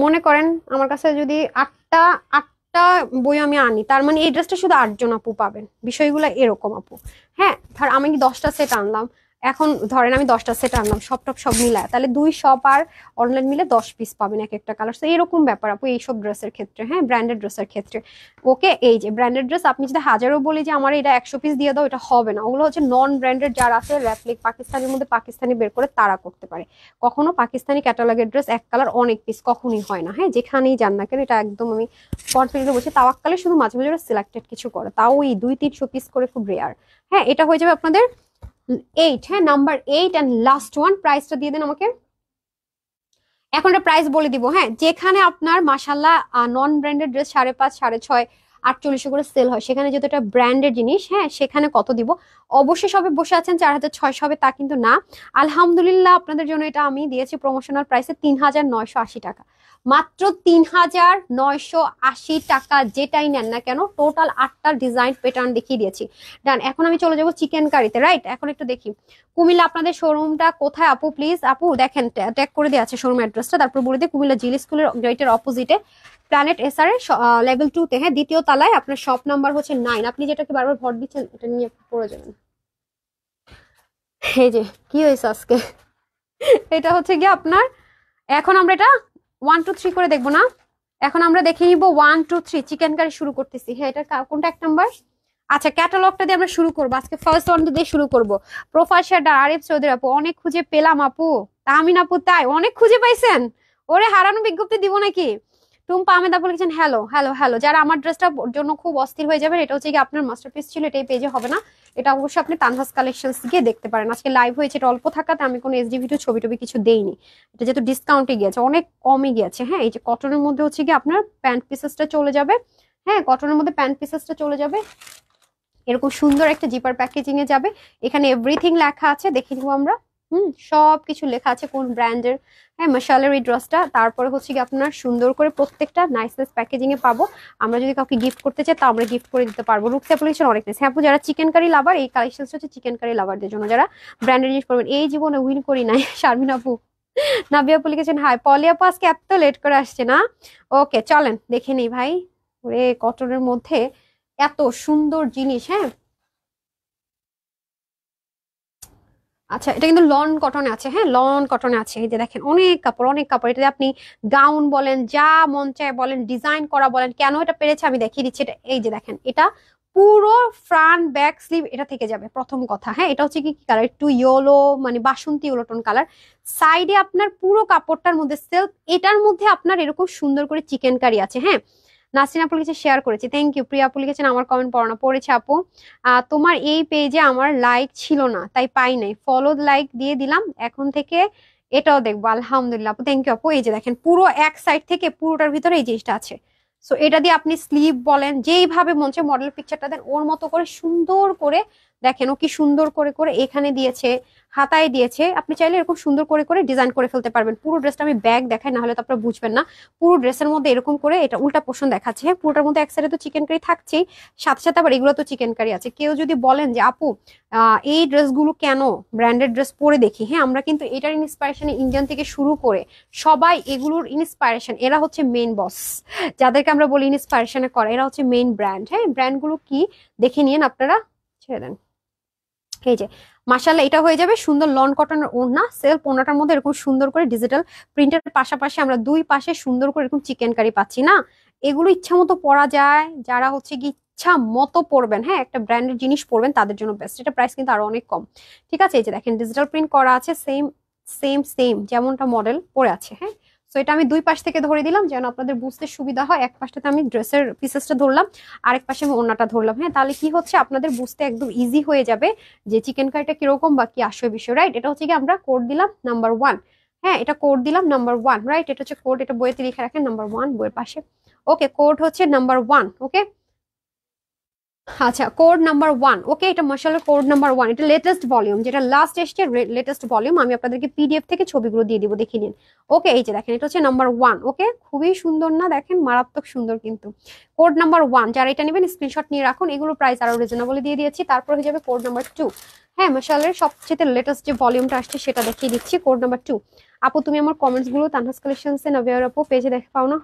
মনে করেন আমার কাছে যদি আটটা আটটা বই আমি আনি, তার মানে এই ড্রেসটা শুধু 8জন আপু পাবেন। বিষয়গুলো এরকম আপু। হ্যাঁ, ধর আমি 10টা সেট আনলাম, এখন ধরেন আমি 10টা সেট আনলাম সব টপ সব মিলায়, তাহলে 2 শপ আর অনলাইন মিলে 10 পিস পাবেন এক একটা কালার। তো এরকম ব্যাপার আপু এইসব ড্রেসের ক্ষেত্রে। হ্যাঁ, ব্র্যান্ডেড ড্রেসের ক্ষেত্রে। ওকে, এই যে ব্র্যান্ডেড ড্রেস আপনি যদি হাজারও বলি যে আমার এটা 100 পিস দিয়ে দাও, এটা হবে না। ওগুলো হচ্ছে নন ব্র্যান্ডেড যারা আছে, র্যাপ্লিক পাকিস্তানের মধ্যে পাকিস্তানি বের করে তারা করতে পারে। কখনো পাকিস্তানি ক্যাটালগের ড্রেস এক কালার অনেক পিস কখনোই হয় না। হ্যাঁ, যেখানেই যান না কেন, এটা একদম আমি কনফিডেন্টলি বলছি। তাওয়াক্কালে শুধু মাঝে মাঝে সিলেক্টেড কিছু করে, তাও ওই 200-300 পিস করে, খুব রেয়ার। হ্যাঁ, এটা হয়ে যাবে আপনাদের 8। হ্যাঁ, নাম্বার 8 এন্ড লাস্ট ওয়ান। প্রাইসটা দিয়ে দেন আমাকে। এখন একটা প্রাইস বলে দিব। হ্যাঁ, যেখানে আপনার মাশাল্লাহ নন ব্র্যান্ডেড ড্রেস 5.5, 6.5, 4800 করে সেল হয়, সেখানে যেহেতু এটা ব্র্যান্ডের জিনিস, হ্যাঁ সেখানে কত দিব? অবশ্যই সবে বসে আছেন 4600 হবে তা কিন্তু না। আলহামদুলিল্লাহ আপনাদের জন্য এটা আমি দিয়েছি প্রমোশনাল প্রাইসে 3980 টাকা, মাত্র 3980 টাকা। যেটাই নেন না কেন টোটাল 8টা ডিজাইন প্যাটার্ন দেখিয়ে দিয়েছি। ডান, এখন আমি চলে যাবো চিকেন কারিতে। রাইট, এখন একটু দেখি কুমিল্লা আপনাদের শোরুমটা কোথায় আপু প্লিজ? আপু দেখেন ট্যাগ করে দেওয়া আছে শোরুম অ্যাড্রেসটা, তারপর বলে দিই কুমিল্লা জিল স্কুলের গেটের অপোজিটে প্ল্যানেট এসআর এর লেভেল 2 তে, হ্যাঁ দ্বিতীয় তলায়। আপনার শপ নাম্বার হচ্ছে 9। আপনি যেটাকে বারবার ভর দিচ্ছেন এটা নিয়ে পড়ে যাবেন। এই যে কি হয়েছে আজকে, এটা হচ্ছে গিয়ে আপনার, এখন আমরা এটা 1 2 3 করে দেখবো না, এখন আমরা দেখে নিব 1 2 3 চিকেন কারি শুরু করতেছি। হ্যাঁ এটা কোনটা 1 নাম্বার? আচ্ছা ক্যাটালগটা দিয়ে আমরা শুরু করবো আজকে, ফার্স্ট ওয়ান দিয়ে শুরু করবো। প্রোফাইল শেয়ারটা আরিফ চৌধুরী আপু, অনেক খুঁজে পেলাম আপু। তামিন আপু তাই অনেক খুঁজে পাইছেন? ওরে হারানো বিজ্ঞপ্তি দিব নাকি? টুম্পা আহমেদ আপু লিখেছেন হ্যালো হ্যালো হ্যালো। যারা আমার ড্রেসটা জন্য খুব অস্থির হয়ে যাবে, এটা হচ্ছে কি আপনার মাস্টারপিস ছিল, এটাই পেজে হবে না, এটা অবশ্যই আপনি তানহাস কালেকশনস গিয়ে দেখতে পারেন। আজকে লাইভ হয়েছে, এটা অল্প থাকাতে আমি কোনো এসডি ভিডিও ছবি টবি কিছু দেইনি, এটা যেহেতু ডিসকাউন্টে গিয়েছে অনেক কমে গিয়েছে। হ্যাঁ এই যে কটনের মধ্যে হচ্ছে কি আপনার প্যান্ট পিসেসটা চলে যাবে, হ্যাঁ কটনের মধ্যে প্যান্ট পিসেসটা চলে যাবে, এরকম সুন্দর একটা জিপার প্যাকেজিং এ যাবে। এখানে এভরিথিং লেখা আছে, দেখে নিব আমরা। সবকিছু লেখা আছে কোন ব্র্যান্ডের। হ্যাঁ মশালের এই ড্রেসটা, তারপরে হচ্ছে কি আপনার সুন্দর করে প্রত্যেকটা নাইস প্যাকেজিং এ পাবো। আমরা যদি কাউকে গিফট করতে চাই তা আমরা গিফট করে দিতে পারবো। রুকসা অ্যাপ্লিকেশন অনেক নাইস। হ্যাঁ আপু যারা চিকেন কারি লাভার, এই কালেকশন হচ্ছে চিকেন কারি লাভারদের জন্য, যারা ব্র্যান্ডের জিনিস করবেন। এই জীবনে উইন করি নাই শারমিন আপু। নাবিয়া আপু লিখেছেন হাই। পলি আপু আজকে এত লেট করে আসছে না? ওকে চলেন দেখে নিই ভাই। ওরে কটনের মধ্যে এত সুন্দর জিনিস। হ্যাঁ আচ্ছা এটা কিন্তু লন কটনে আছে, হ্যাঁ লন কটনে আছে। এই যে দেখেন অনেক কাপড় অনেক কাপড়, এটাতে আপনি গাউন বলেন যা মন চায় বলেন, ডিজাইন করা বলেন। কেন এটা পেরেছে আমি দেখিয়ে দিচ্ছি। এটা এই যে দেখেন, এটা পুরো ফ্রন্ট ব্যাক স্লিভ এটা থেকে যাবে প্রথম কথা। হ্যাঁ এটা হচ্ছে কি কালার, একটু ইয়েলো মানে বাসন্তী ইয়েলো টোন কালার। সাইডে আপনার পুরো কাপড়টার মধ্যে সেলফ, এটার মধ্যে আপনার এরকম সুন্দর করে চিকেন কারি আছে। হ্যাঁ নাসরিন আপু লিখেছে শেয়ার করেছি, থ্যাংক ইউ। প্রিয়া আপু লিখেছেন আমার কমেন্ট পড়ো না, পড়েছে আপু। তোমার এই পেজে আমার লাইক ছিল না তাই পাই নাই, ফলো লাইক দিয়ে দিলাম, এখন থেকে এটাও দেখবো। আলহামদুলিল্লাহ আপু, থ্যাংক ইউ আপু। এই যে দেখেন পুরো এক সাইড থেকে পুরোটার ভিতরে এই জিনিসটা আছে। সো এটা দিয়ে আপনি স্লিভ বলেন যেইভাবে মন চায় মডেল পিকচারটা দেন ওর মতো করে সুন্দর করে। দেখেন ও কি সুন্দর করে করে এখানে দিয়েছে, হাতায় দিয়েছে। আপনি চাইলে এরকম সুন্দর করে করে ডিজাইন করে ফেলতে পারবেন। পুরো ড্রেসটা আমি ব্যাগ দেখাই, না হলে তো আপনারা বুঝবেন না। পুরো ড্রেসের মধ্যে এরকম করে এটা উল্টা পোর্শন দেখাচ্ছে। হ্যাঁ পুরোটার মধ্যে এক সাইডে তো চিকেন কারি থাকছেই, সাথে সাথে আবার এগুলো তো চিকেন কারি আছে। কেউ যদি বলেন যে আপু এই ড্রেসগুলো কেন ব্র্যান্ডেড ড্রেস পরে দেখি, হ্যাঁ আমরা কিন্তু এটার ইন্সপাইরেশনে ইন্ডিয়ান থেকে শুরু করে সবাই এগুলোর ইন্সপাইরেশন, এরা হচ্ছে মেইন বস যাদেরকে আমরা বলি ইন্সপাইরেশনে করে, এরা হচ্ছে মেইন ব্র্যান্ড। হ্যাঁ ব্র্যান্ডগুলো কি দেখে নিন আপনারা, ছেড়ে দেন। এই যে মাশাআল্লাহ এটা হয়ে যাবে সুন্দর লন কটনের ওড়না, সেলফ ওড়নাটার মধ্যে এরকম সুন্দর করে ডিজিটাল প্রিন্টের পাশাপাশি আমরা দুই পাশে সুন্দর করে এরকম চিকেন কারি পাচ্ছি না। এগুলো ইচ্ছা মতো পরা যায়, যারা হচ্ছে কি ইচ্ছা মতো পরবেন, হ্যাঁ একটা ব্র্যান্ডের জিনিস পরবেন তাদের জন্য বেস্ট। এটা প্রাইস কিন্তু আরো অনেক কম। ঠিক আছে এই যে দেখেন ডিজিটাল প্রিন্ট করা আছে, সেম সেম সেম যেমনটা মডেল পরে আছে। হ্যাঁ সো এটা আমি দুই পাশ থেকে ধরে দিলাম যেন আপনাদের বুঝতে সুবিধা হয়। এক পাশটাতে আমি ড্রেসের পিসেসটা ধরলাম, আরেক পাশে আমি ওড়নাটা ধরলাম। হ্যাঁ তাহলে কি হচ্ছে আপনাদের বুঝতে একদম ইজি হয়ে যাবে যে চিকেন কারিটা কিরকম বা কি আসবে বিষয়। রাইট এটা হচ্ছে কি আমরা কোড দিলাম নাম্বার 1। হ্যাঁ এটা কোড দিলাম নাম্বার 1। রাইট এটা হচ্ছে কোড, এটা বইতে লিখে রাখেন নাম্বার 1 বইয়ের পাশে। ওকে কোড হচ্ছে নাম্বার 1। ওকে আচ্ছা কোড নাম্বার 1। ওকে এটা মাশাআল্লাহ কোড নাম্বার 1, এটা লেটেস্ট ভলিউম, যেটা লাস্ট এসছে লেটেস্ট ভলিউম। আমি আপনাদেরকে পিডিএফ থেকে ছবিগুলো দিয়ে দিব, দেখে নিন। ওকে এই যে দেখেন এটা হচ্ছে নাম্বার 1। ওকে খুবই সুন্দর না, দেখেন মারাত্মক সুন্দর কিন্তু। কোড নাম্বার 1 যারা এটা নেবেন স্ক্রিনশট নিয়ে রাখুন, এগুলো প্রাইস আরো রিজনেবলি দিয়ে দিয়েছি। তারপর হয়ে যাবে কোড নাম্বার 2। হ্যাঁ মাশাআল্লাহ সবচেয়ে লেটেস্ট যে ভলিউমটা আসছে সেটা দেখিয়ে দিচ্ছি, কোড নাম্বার 2। আপু তুমি আমার কমেন্টস গুলো তানহাস কালেকশনস এ নভিয়ার আপু পেজে দেখে পাও না?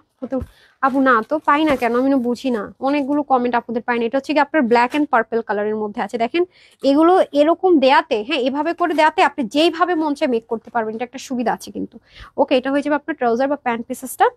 আপু না তো পাই না কেন, আমি না বুঝি না, অনেকগুলো কমেন্ট আপনাদের পাই না। এটা হচ্ছে কি আপনার ব্ল্যাক এন্ড পার্পল কালারের মধ্যে আছে। দেখেন এগুলো এরকম দেয়াতে, হ্যাঁ এভাবে করে দেয়াতে আপনি যেইভাবে মন চায় মেক করতে পারবেন, এটা একটা সুবিধা আছে কিন্তু। ওকে এটা হয়ে যাবে আপনার ট্রাউজার বা প্যান্ট পিসেসটা,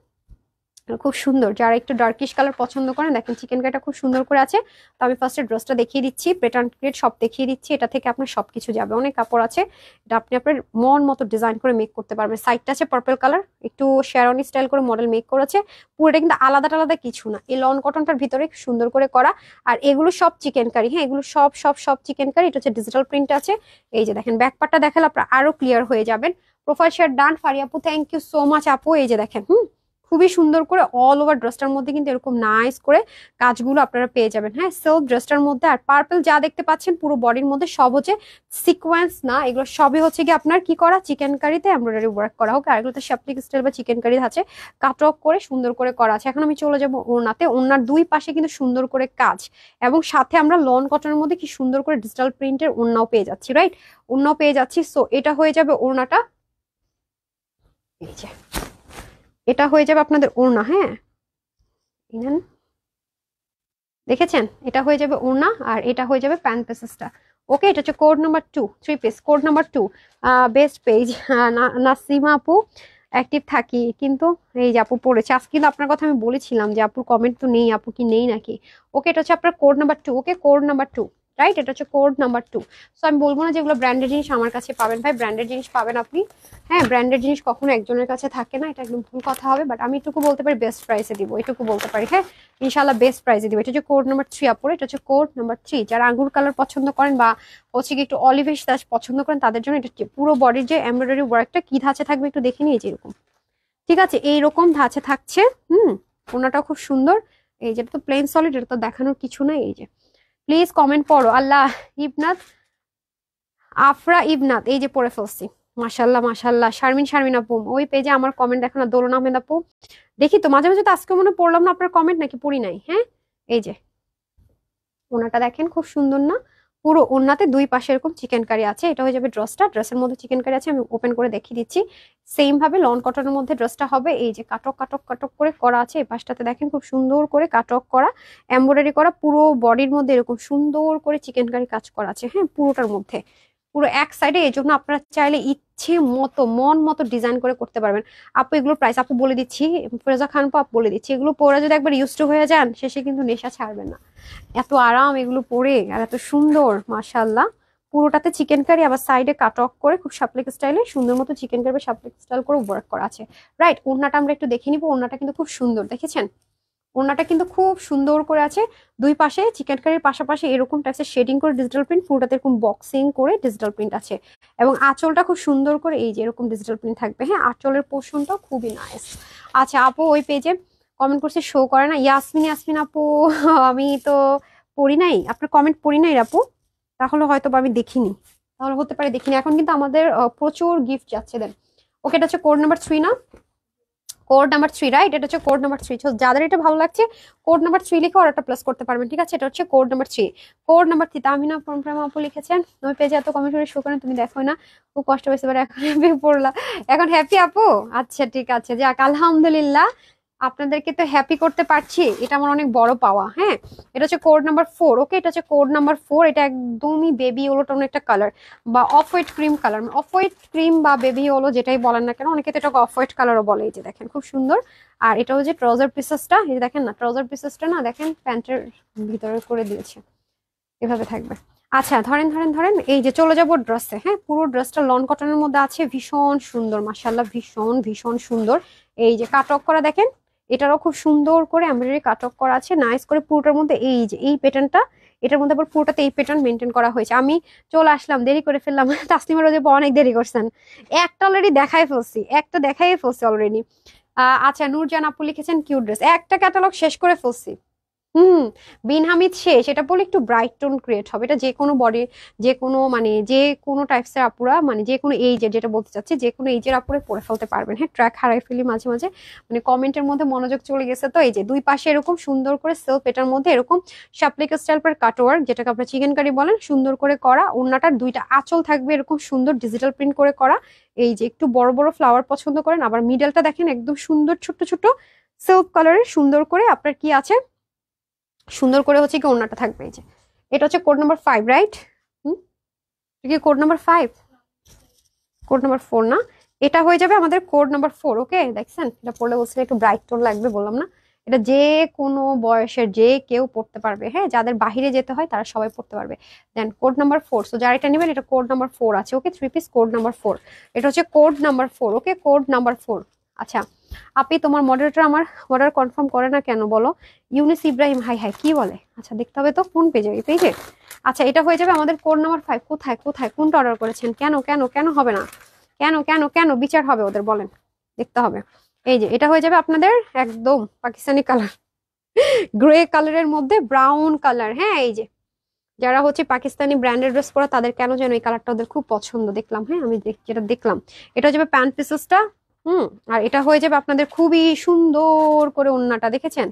খুব সুন্দর। যারা একটু ডার্কিশ কালার পছন্দ করেন দেখেন চিকেন কারিটা খুব সুন্দর করে আছে। তো আমি ফার্স্টে ড্রেসটা দেখিয়ে দিচ্ছি, প্যাটার্ন ক্রিয়েট সব দেখিয়ে দিচ্ছি। এটা থেকে আপনার সবকিছু যাবে, অনেক কাপড় আছে, এটা আপনি আপনার মন মতো ডিজাইন করে মেক করতে পারবেন। সাইডটা আছে পার্পল কালার, একটু শেরওয়ানি স্টাইল করে মডেল মেক করেছে। পুরোটা কিন্তু আলাদা আলাদা কিছু না, এই লন কটনটার ভিতরে সুন্দর করে করা। আর এগুলো সব চিকেন কারি, হ্যাঁ এগুলো সব সব সব চিকেন কারি। এটা হচ্ছে ডিজিটাল প্রিন্ট আছে। এই যে দেখেন ব্যাক পার্টটা দেখালে আপনারা আরো ক্লিয়ার হয়ে যাবেন। প্রোফাইল শেয়ার ডান ফারিয়া আপু, থ্যাংক ইউ সো মাচ আপু। এই যে দেখেন খুবই সুন্দর করে অল ওভার ড্রেসটার মধ্যে কিন্তু এরকম নাইস করে কাজগুলো আপনারা পেয়ে যাবেন। হ্যাঁ, সেলফ ড্রেসটার মধ্যে। আর পার্পল যা দেখতে পাচ্ছেন পুরো বডির মধ্যে সব হচ্ছে সিকোয়েন্স না, এগুলো সবই হচ্ছে কি আপনার কি করা, চিকেন কারিতে এমব্রয়ডারি ওয়ার্ক করা হোক। আর এগুলোতে শাপলিক স্টাইল বা চিকেন কারি আছে, কাটক করে সুন্দর করে করা আছে। এখন আমি চলে যাব ওড়নাতে। ওড়নার দুই পাশে কিন্তু সুন্দর করে কাজ, এবং সাথে আমরা লন কটনের মধ্যে কি সুন্দর করে ডিজিটাল প্রিন্টের ওড়নাও পেয়ে যাচ্ছি, রাইট? ওড়নাও পেয়ে যাচ্ছি। সো এটা হয়ে যাবে ওড়নাটা, এই যে এটা হয়ে যাবে আপনাদের ওড়না। হ্যাঁ, দেখেছেন, এটা হয়ে যাবে ওড়না, আর এটা হয়ে যাবে প্যান্ট পিসেসটা। ওকে, এটা হচ্ছে code number 2, 3 piece, code number 2। Best page Nasima আপু অ্যাক্টিভ থাকি, কিন্তু এই যে আপু পড়েছে আজকে, কিন্তু আপনার কথা আমি বলেছিলাম যে আপুর কমেন্ট তো নেই, আপু কি নেই নাকি? ওকে, এটা হচ্ছে আপনার কোড নাম্বার 2। ওকে, কোড নাম্বার 2, রাইট? এটা হচ্ছে কোড নাম্বার 2। সো আমি বলবো না যেগুলো ব্র্যান্ডেড জিনিস আমার কাছে পাবেন, ভাই ব্র্যান্ডেড জিনিস পাবেন আপনি। হ্যাঁ, ব্র্যান্ডেড জিনিস কখনো একজনের কাছে থাকে না, এটা একদম ভুল কথা হবে। বাট আমি এটুকু বলতে পারি বেস্ট প্রাইসে দিব, এটুকু বলতে পারি। হ্যাঁ, ইনশাল্লাহ বেস্ট প্রাইসে দিব। এটা হচ্ছে কোড নাম্বার 3 আপুর, এটা হচ্ছে কোড নাম্বার 3। যারা আঙ্গুর কালার পছন্দ করেন বা হচ্ছে কি একটু অলিভিশ টাচ পছন্দ করেন তাদের জন্য এটা পুরো বডির যে এমব্রয়ডারি ওয়ার্কটা কি ধাঁচে থাকবে একটু দেখে নিয়ে এরকম, ঠিক আছে? এইরকম ধাঁচে থাকছে। ওনাটাও খুব সুন্দর। এই যেটা তো প্লেন সলিড, এটা তো দেখানোর কিছু নাই। এই যে প্লিজ কমেন্ট পড়ো। আল্লাহ ইবনাথ, আফরা ইবনাথ, এই যে পড়ে ফেলছি। মাশাল্লাহ মাশাল্লাহ। শারমিন আপু ওই পেজে আমার কমেন্ট দেখো না। দোলন আহমেদ আপু, দেখি তো মাঝে মাঝে তো আজকে মনে পড়লাম না আপনার কমেন্ট, নাকি পড়ি নাই? হ্যাঁ, এই যে ওনাটা দেখেন খুব সুন্দর না? পুরো ওনাতে দুই পাশে এরকম চিকেন কারি আছে। এটা হয়ে যাবে ড্রেসটা, ড্রেসের মধ্যে চিকেন কারি আছে। আমি ওপেন করে দেখিয়ে দিচ্ছি। সেম ভাবে লন কটনের মধ্যে ড্রেসটা হবে। এই যে কাটক কাটক কাটক করে করা আছে। এই পাশটাতে দেখেন খুব সুন্দর করে কাটক করা, এমব্রয়ডারি করা, পুরো বডির মধ্যে এরকম সুন্দর করে চিকেন কারি কাজ করা আছে। হ্যাঁ, পুরোটার মধ্যে, পুরো এক সাইডে। এই জন্য আপনারা চাইলে ইচ্ছে মতো মন মতো ডিজাইন করে করতে পারবেন। আপু এগুলোর প্রাইস আপু বলে দিচ্ছি, ফিরোজা খান আপু বলে দিচ্ছি। এগুলো পরে যদি একবার ইউজ টু হয়ে যান শেষে কিন্তু নেশা ছাড়বেন না। এত আরাম এগুলো পরে, আর এত সুন্দর মাশাআল্লাহ। পুরোটাতে চিকেন কারি, আবার সাইডে কাট অফ করে খুব শাপলিক স্টাইলে সুন্দর মতো চিকেন কারি শাপলিক স্টাইল করে ওয়ার্ক করা আছে, রাইট? ওড়নাটা আমরা একটু দেখে নিব। ওড়নাটা কিন্তু খুব সুন্দর, দেখেছেন? ওড়নাটা কিন্তু খুব সুন্দর করে আছে। দুই পাশে চিকেন কারির পাশাপাশি এরকম টাইপের শেডিং করে ডিজিটাল প্রিন্ট, পুরোটাতে এরকম বক্সিং করে ডিজিটাল প্রিন্ট আছে। এবং আঁচলটা খুব সুন্দর করে এই যে এরকম ডিজিটাল প্রিন্ট থাকবে। হ্যাঁ, আঁচলের পোর্শনটাও খুবই নাইস। আচ্ছা আপু ওই পেজে কমেন্ট করছে, শো করে না। ইয়াসমিন আপু আমি তো পড়ি নাই, আপনার কমেন্ট পড়ি নাই আপু, তাহলে হয়তো বা আমি দেখিনি, তাহলে হতে পারে দেখিনি। এখন কিন্তু আমাদের প্রচুর গিফট যাচ্ছে দেন। ওকে, এটা হচ্ছে কোড নাম্বার 3 না? Code number 3, right? এটা হচ্ছে কোড নাম্বার 3। যাদের এটা ভালো লাগছে কোড নাম্বার 3 লিখে অর্ডারটা প্লেস করতে পারবেন, ঠিক আছে? এটা হচ্ছে code number 3। Code number 3 Tamina Prema আপু লিখেছেন, ওই পেজে এত কমেন্ট করে শো করেন, তুমি দেখো না, খুব কষ্ট হয়েছে। এবার এখন হ্যাপি পড়লা, এখন হ্যাপি আপু? আচ্ছা ঠিক আছে, যাক আলহামদুলিল্লাহ, আপনাদেরকে তো হ্যাপি করতে পারছি, এটা আমার অনেক বড় পাওয়া। হ্যাঁ, এটা হচ্ছে কোড নাম্বার 4। ওকে, এটা হচ্ছে কোড নাম্বার 4। এটা একদমই বেবি ইয়েলো টোন একটা কালার, বা off white cream colour. Off white cream বা বেবি ইয়েলো যেটাই বলেন না কেন, অনেকে তো এটাকে অফ হোয়াইট কালারও বলে। এই যে দেখেন খুব সুন্দর। আর এটা হচ্ছে ট্রাউজার পিসেসটা, এই যে দেখেন না, ট্রাউজার পিসেসটা না দেখেন প্যান্টের ভিতরে করে দিয়েছে, এভাবে থাকবে। আচ্ছা ধরেন ধরেন ধরেন, এই যে চলে যাবো ড্রেসে। হ্যাঁ, পুরো ড্রেসটা লন কটনের মধ্যে আছে, ভীষণ সুন্দর মাশাআল্লাহ, ভীষণ ভীষণ সুন্দর। এই যে কাটক করা দেখেন, এটারও খুব সুন্দর করে এমব্রয়ডারি কাটক করা আছে, নাইস করে পুরোটার মধ্যে। এই যে এই প্যাটার্নটা, এটার মধ্যে আবার পুরোটাতে এই প্যাটার্ন মেনটেন করা হয়েছে। আমি চলে আসলাম, দেরি করে ফেললাম। তাসলিমা রোজে অনেক দেরি করছেন, একটা অলরেডি দেখাই ফেলছি, একটা দেখাই ফেলছি অলরেডি। আচ্ছা নূরজান আপু লিখেছেন কিউট ড্রেস, একটা ক্যাটালগ শেষ করে ফেলছি। বিন হামিদ শেষ, এটা বলে একটু ব্রাইট টোন ক্রিয়েট হবে। এটা যে কোনো বডি, যে কোনো মানে যে কোনো টাইপসের আপুরা, মানে যে কোনো এইজের, যেটা বলতে চাচ্ছি যে কোনো এইজের আপুরে পরে ফেলতে পারবেন। হ্যাঁ, ট্র্যাক হারাই ফেলি মাঝে মাঝে, মানে কমেন্টের মধ্যে মনোযোগ চলে গেছে। তো এই যে দুই পাশে এরকম সুন্দর করে সেলফ, এটার মধ্যে এরকম শাপলিক স্টাইল পর কাটওয়ার্ক, যেটাকে আপনারা চিকেন কারি বলেন, সুন্দর করে করা। ওড়নাটার দুইটা আঁচল থাকবে এরকম সুন্দর ডিজিটাল প্রিন্ট করে করা। এই যে একটু বড় বড় ফ্লাওয়ার পছন্দ করেন, আবার মিডলটা দেখেন একদম সুন্দর ছোট ছোট সেলফ কালারের সুন্দর করে আপনার কি আছে, সুন্দর করে হচ্ছে কি ওড়নাটা থাকবে। এই যে এটা হচ্ছে কোড নাম্বার 5, রাইট? কি কোড নাম্বার 5? কোড নাম্বার 4 না? এটা হয়ে যাবে আমাদের কোড নাম্বার 4। ওকে, দেখছেন এটা পড়লে বলছিলেন একটু ব্রাইট টোন লাগবে, বললাম না? এটা যে কোনো বয়সের যে কেউ পড়তে পারবে। হ্যাঁ, যাদের বাহিরে যেতে হয় তারা সবাই পড়তে পারবে। দেন কোড নাম্বার 4। সো যারা এটা নেবেন, এটা কোড নাম্বার 4 আছে। ওকে, 3 পিস কোড নাম্বার 4। এটা হচ্ছে কোড নাম্বার 4। ওকে, কোড নাম্বার 4। আচ্ছা আপনি তোমার মডারেটর আমার অর্ডার কনফার্ম করে না কেন বলো? ইউনিস ইব্রাহিম, হাই হাই, কি বলে? আচ্ছা দেখতে হবে তো কোন পেজে, এই পেজে। আচ্ছা এটা হয়ে যাবে আমাদের কোড নাম্বার 5। কোথায় কোথায় কোনটা অর্ডার করেছেন? কেন কেন কেন হবে না? কেন কেন কেন বিচার হবে ওদের, বলেন, দেখতে হবে। এই যে এটা হয়ে যাবে আপনাদের একদম পাকিস্তানি কালার, গ্রে কালারের মধ্যে ব্রাউন কালার। হ্যাঁ এই যে যারা হচ্ছে পাকিস্তানি ব্র্যান্ডেড ড্রেস পরা তাদের কেন যেন এই কালারটা ওদের খুব পছন্দ দেখলাম। হ্যাঁ আমি যেটা দেখলাম এটা হয়ে যাবে প্যান্ট পিসেসটা। আর এটা হয়ে যাবে আপনাদের খুবই সুন্দর করে ওড়নাটা, দেখেছেন?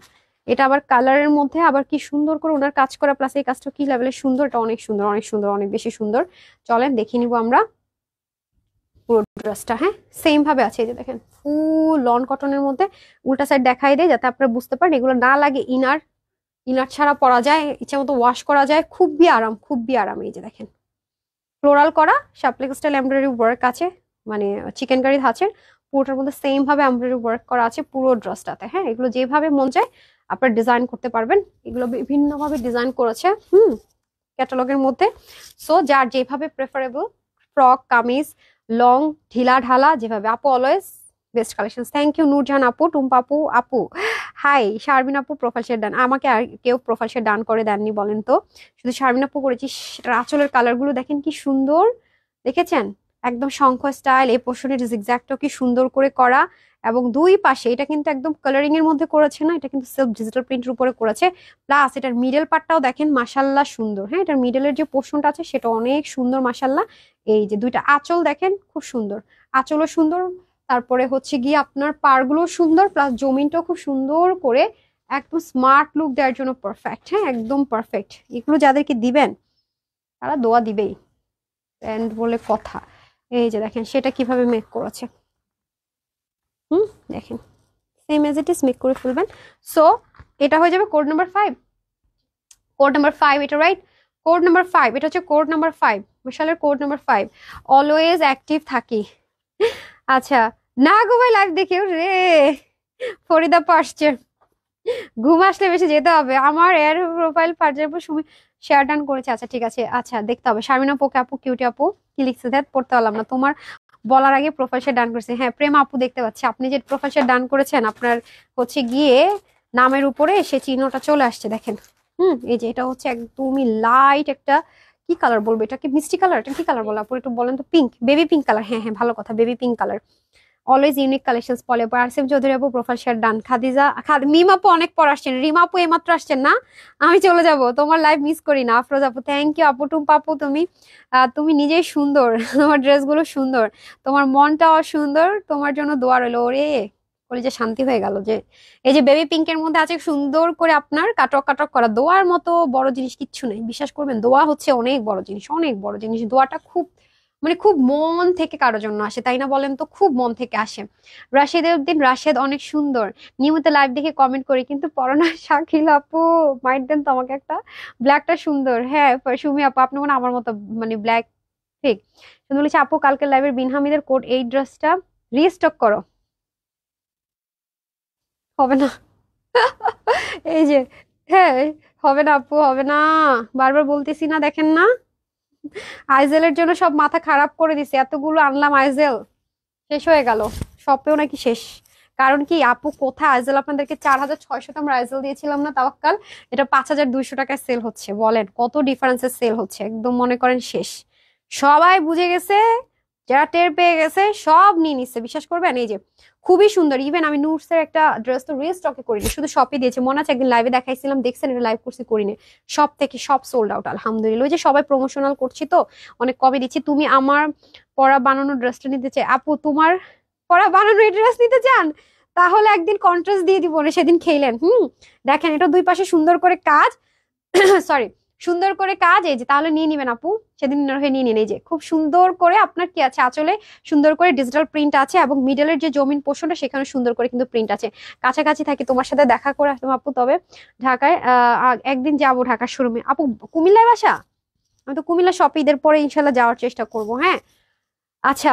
এটা আবার কালারের মধ্যে আবার কি সুন্দর করে ওনার কাজ করা, প্লাস এই কাজটা কি লেভেলের সুন্দর, এটা অনেক সুন্দর অনেক সুন্দর অনেক বেশি সুন্দর। চলেন দেখিয়ে নিব আমরা পুরো ড্রেসটা। হ্যাঁ সেম ভাবে আছে, এই যে দেখেন ফুল লন কটনের মধ্যে। উল্টা সাইড দেখাই দেয় যাতে আপনারা বুঝতে পারেন এগুলো না লাগে ইনার, ইনার ছাড়া পরা যায়, ইচ্ছা মতো ওয়াশ করা যায়, খুবই আরাম খুবই আরাম। এই যে দেখেন ফ্লোরাল করা শাপলিক স্টাইল এমব্রয়ডারি ওয়ার্ক আছে, মানে চিকেন কারি ধাঁচের পুরোটার মধ্যে সেম ভাবে এমব্রয়ডারি ওয়ার্ক করা আছে পুরো ড্রেসটাতে। হ্যাঁ এগুলো যেভাবে মন চায় আপনারা ডিজাইন করতে পারবেন, এগুলো বিভিন্ন ভাবে ডিজাইন করেছে ক্যাটালগের মধ্যে। সো যার যেভাবে প্রেফারেবল, ফ্রক কামিজ লং ঢিলা ঢালা যেভাবে। আপু always best collection, thank you Nurjahan আপু, টুম্পা আপু, আপু হাই, শারমিন আপু প্রোফাইল শেয়ার ডান। আমাকে আর কেউ প্রোফাইল শেয়ার ডান করে দেননি বলেন তো, শুধু শারমিন আপু করেছি। সেটার আঁচলের কালার গুলো দেখেন কি সুন্দর, দেখেছেন? একদম শঙ্খ স্টাইল, এই পোর্শনের জিগজ্যাগটাও কি সুন্দর করে করা, এবং দুই পাশে এটা কিন্তু একদম কালারিং এর মধ্যে করেছে না, এটা কিন্তু সেলফ ডিজিটাল প্রিন্টের উপরে করেছে। প্লাস এটার মিডল পার্টটাও দেখেন মাশাল্লাহ সুন্দর। হ্যাঁ এটার মিডলের যে পোর্শনটা আছে সেটা অনেক সুন্দর মাশাল্লাহ। এই যে দুইটা আঁচল দেখেন খুব সুন্দর, আঁচলও সুন্দর, তারপরে হচ্ছে গিয়ে আপনার পাড়গুলো সুন্দর, প্লাস জমিনটাও খুব সুন্দর করে একদম স্মার্ট লুক দেওয়ার জন্য পারফেক্ট। হ্যাঁ একদম পারফেক্ট, এগুলো যাদেরকে দিবেন তারা দোয়া দিবেই এন্ড বলে কথা। এই যে দেখেন সেটা কিভাবে মেক করেছে, দেখেন same as it is make করে ফেলবেন। সো এটা হয়ে যাবে কোড নাম্বার 5, কোড নাম্বার 5 এটা রাইট, কোড নাম্বার 5 এটা হচ্ছে কোড নাম্বার 5, বিশালের কোড নাম্বার 5। অলওয়েজ অ্যাক্টিভ থাকি। আচ্ছা না গো ভাই লাইভ দেখেও রে, ফরিদা আসছে, ঘুম আসলে বেশি যেতে হবে। আমার এর প্রোফাইল পারজাপুর সময় শেয়ার ডান করেছে। আচ্ছা ঠিক আছে, আচ্ছা দেখতে হবে। শারমিনা পোকে আপু কিউটি আপু কি লিখছে দেখ, পড়তে পারলাম না, তোমার বলার আগে প্রোফাইল শেয়ার ডান করেছে। হ্যাঁ প্রেম আপু দেখতে পাচ্ছি আপনি যে প্রোফাইল শেয়ার ডান করেছেন, আপনার হচ্ছে গিয়ে নামের উপরে সে চিহ্নটা চলে আসছে দেখেন। এই যে এটা হচ্ছে একদমই লাইট একটা কি কালার বলবো, এটা কি মিষ্টি কালার, এটা কি কালার বলো আপু একটু বলেন তো? Pink, baby pink colour. হ্যাঁ হ্যাঁ ভালো কথা, baby pink colour. Always unique collections পলে পর। আসিফ চৌধুরী আপু প্রোফাইল শেয়ার ডান। খাদিজা মিম আপু অনেক পর আসছেন, রিমা আপু এইমাত্র আসছেন না, আমি চলে যাব, তোমার লাইভ মিস করি না। আফরোজ আপু থ্যাংক ইউ আপু। টুম্পা আপু তুমি তুমি নিজেই সুন্দর, তোমার ড্রেসগুলো সুন্দর, তোমার মনটাও সুন্দর, তোমার জন্য দোয়া রইলো। ওরে বলে যে শান্তি হয়ে গেল যে এই যে বেবি পিঙ্কের মধ্যে আছে সুন্দর করে আপনার কাটক কাটক করা। দোয়ার মতো বড় জিনিস কিচ্ছু নেই, বিশ্বাস করবেন, দোয়া হচ্ছে অনেক বড় জিনিস, অনেক বড় জিনিস। দোয়াটা খুব মানে খুব মন থেকে কারোর জন্য আসে, তাই না বলেন তো? খুব মন থেকে আসে। রাশেদ উদ্দিন রাশেদ অনেক সুন্দর, নিয়মিত লাইভ দেখে কমেন্ট করি কিন্তু পড়ানা। শাকিল আপু মাইট দেন তো আমাকে একটা, ব্ল্যাকটা সুন্দর। হ্যাঁ সুমি আপু আপনি মনে হয় আমার মতো মানে ব্ল্যাক ঠিক। শুধু বলেছি আপু কালকে লাইভের বিন হামিদের কোড এই ড্রেসটা রিস্টক করো। হবে না এই যে হ্যাঁ হবে না আপু, হবে না, বারবার বলতেছি না, দেখেন না আইজেলের জন্য সব মাথা খারাপ করে দিছে, এতগুলো আনলাম আইজেল শেষ হয়ে গেল, শপেও নাকি শেষ। কারণ কি আপু কোথায় আইজেল, আপনাদেরকে 4600 আমরা আইজেল দিয়েছিলাম না তাওয়াক্কাল, এটা 5200 টাকায় সেল হচ্ছে, বলেন কত ডিফারেন্সের সেল হচ্ছে, একদম মনে করেন শেষ। সবাই বুঝে গেছে, যারা টের পেয়ে গেছে সব নিয়ে নিচ্ছে, বিশ্বাস করবেন। এই যে খুবই সুন্দর, ইভেন আমি নুটসের একটা ড্রেস তো রিস্টকে করিনি, শুধু শপে দিয়েছি, মনে আছে একদিন লাইভে দেখাইছিলাম, দেখছেন এটা লাইভ করছি করিনি, সব থেকে সব সোল্ড আউট আলহামদুলিল্লাহ। ওই যে সবাই প্রমোশনাল করছি তো অনেক কমে দিচ্ছি। তুমি আমার পরা বানানো ড্রেসটা নিতে চাই আপু, তোমার পরা বানানো এই ড্রেস নিতে চান তাহলে একদিন কন্ট্রাস্ট দিয়ে দিব, সেদিন খেলেন। দেখেন এটা দুই পাশে সুন্দর করে কাজ, সরি সুন্দর করে কাজ, এই যে তাহলে নিয়ে নিবেন আপু, সেদিন হয়ে নিয়ে নিন। এই যে খুব সুন্দর করে আপনার কি আছে আঁচলে সুন্দর করে ডিজিটাল প্রিন্ট আছে, এবং মিডলের যে জমিন পোর্শনটা সেখানে সুন্দর করে কিন্তু প্রিন্ট আছে। কাছাকাছি থাকি, তোমার সাথে দেখা করে আসলাম আপু, তবে ঢাকায় একদিন যাবো ঢাকার শোরুমে। আপু কুমিল্লায় বাসা? আমি তো কুমিল্লা শপ ঈদের পরে ইনশাল্লাহ যাওয়ার চেষ্টা করব। হ্যাঁ আচ্ছা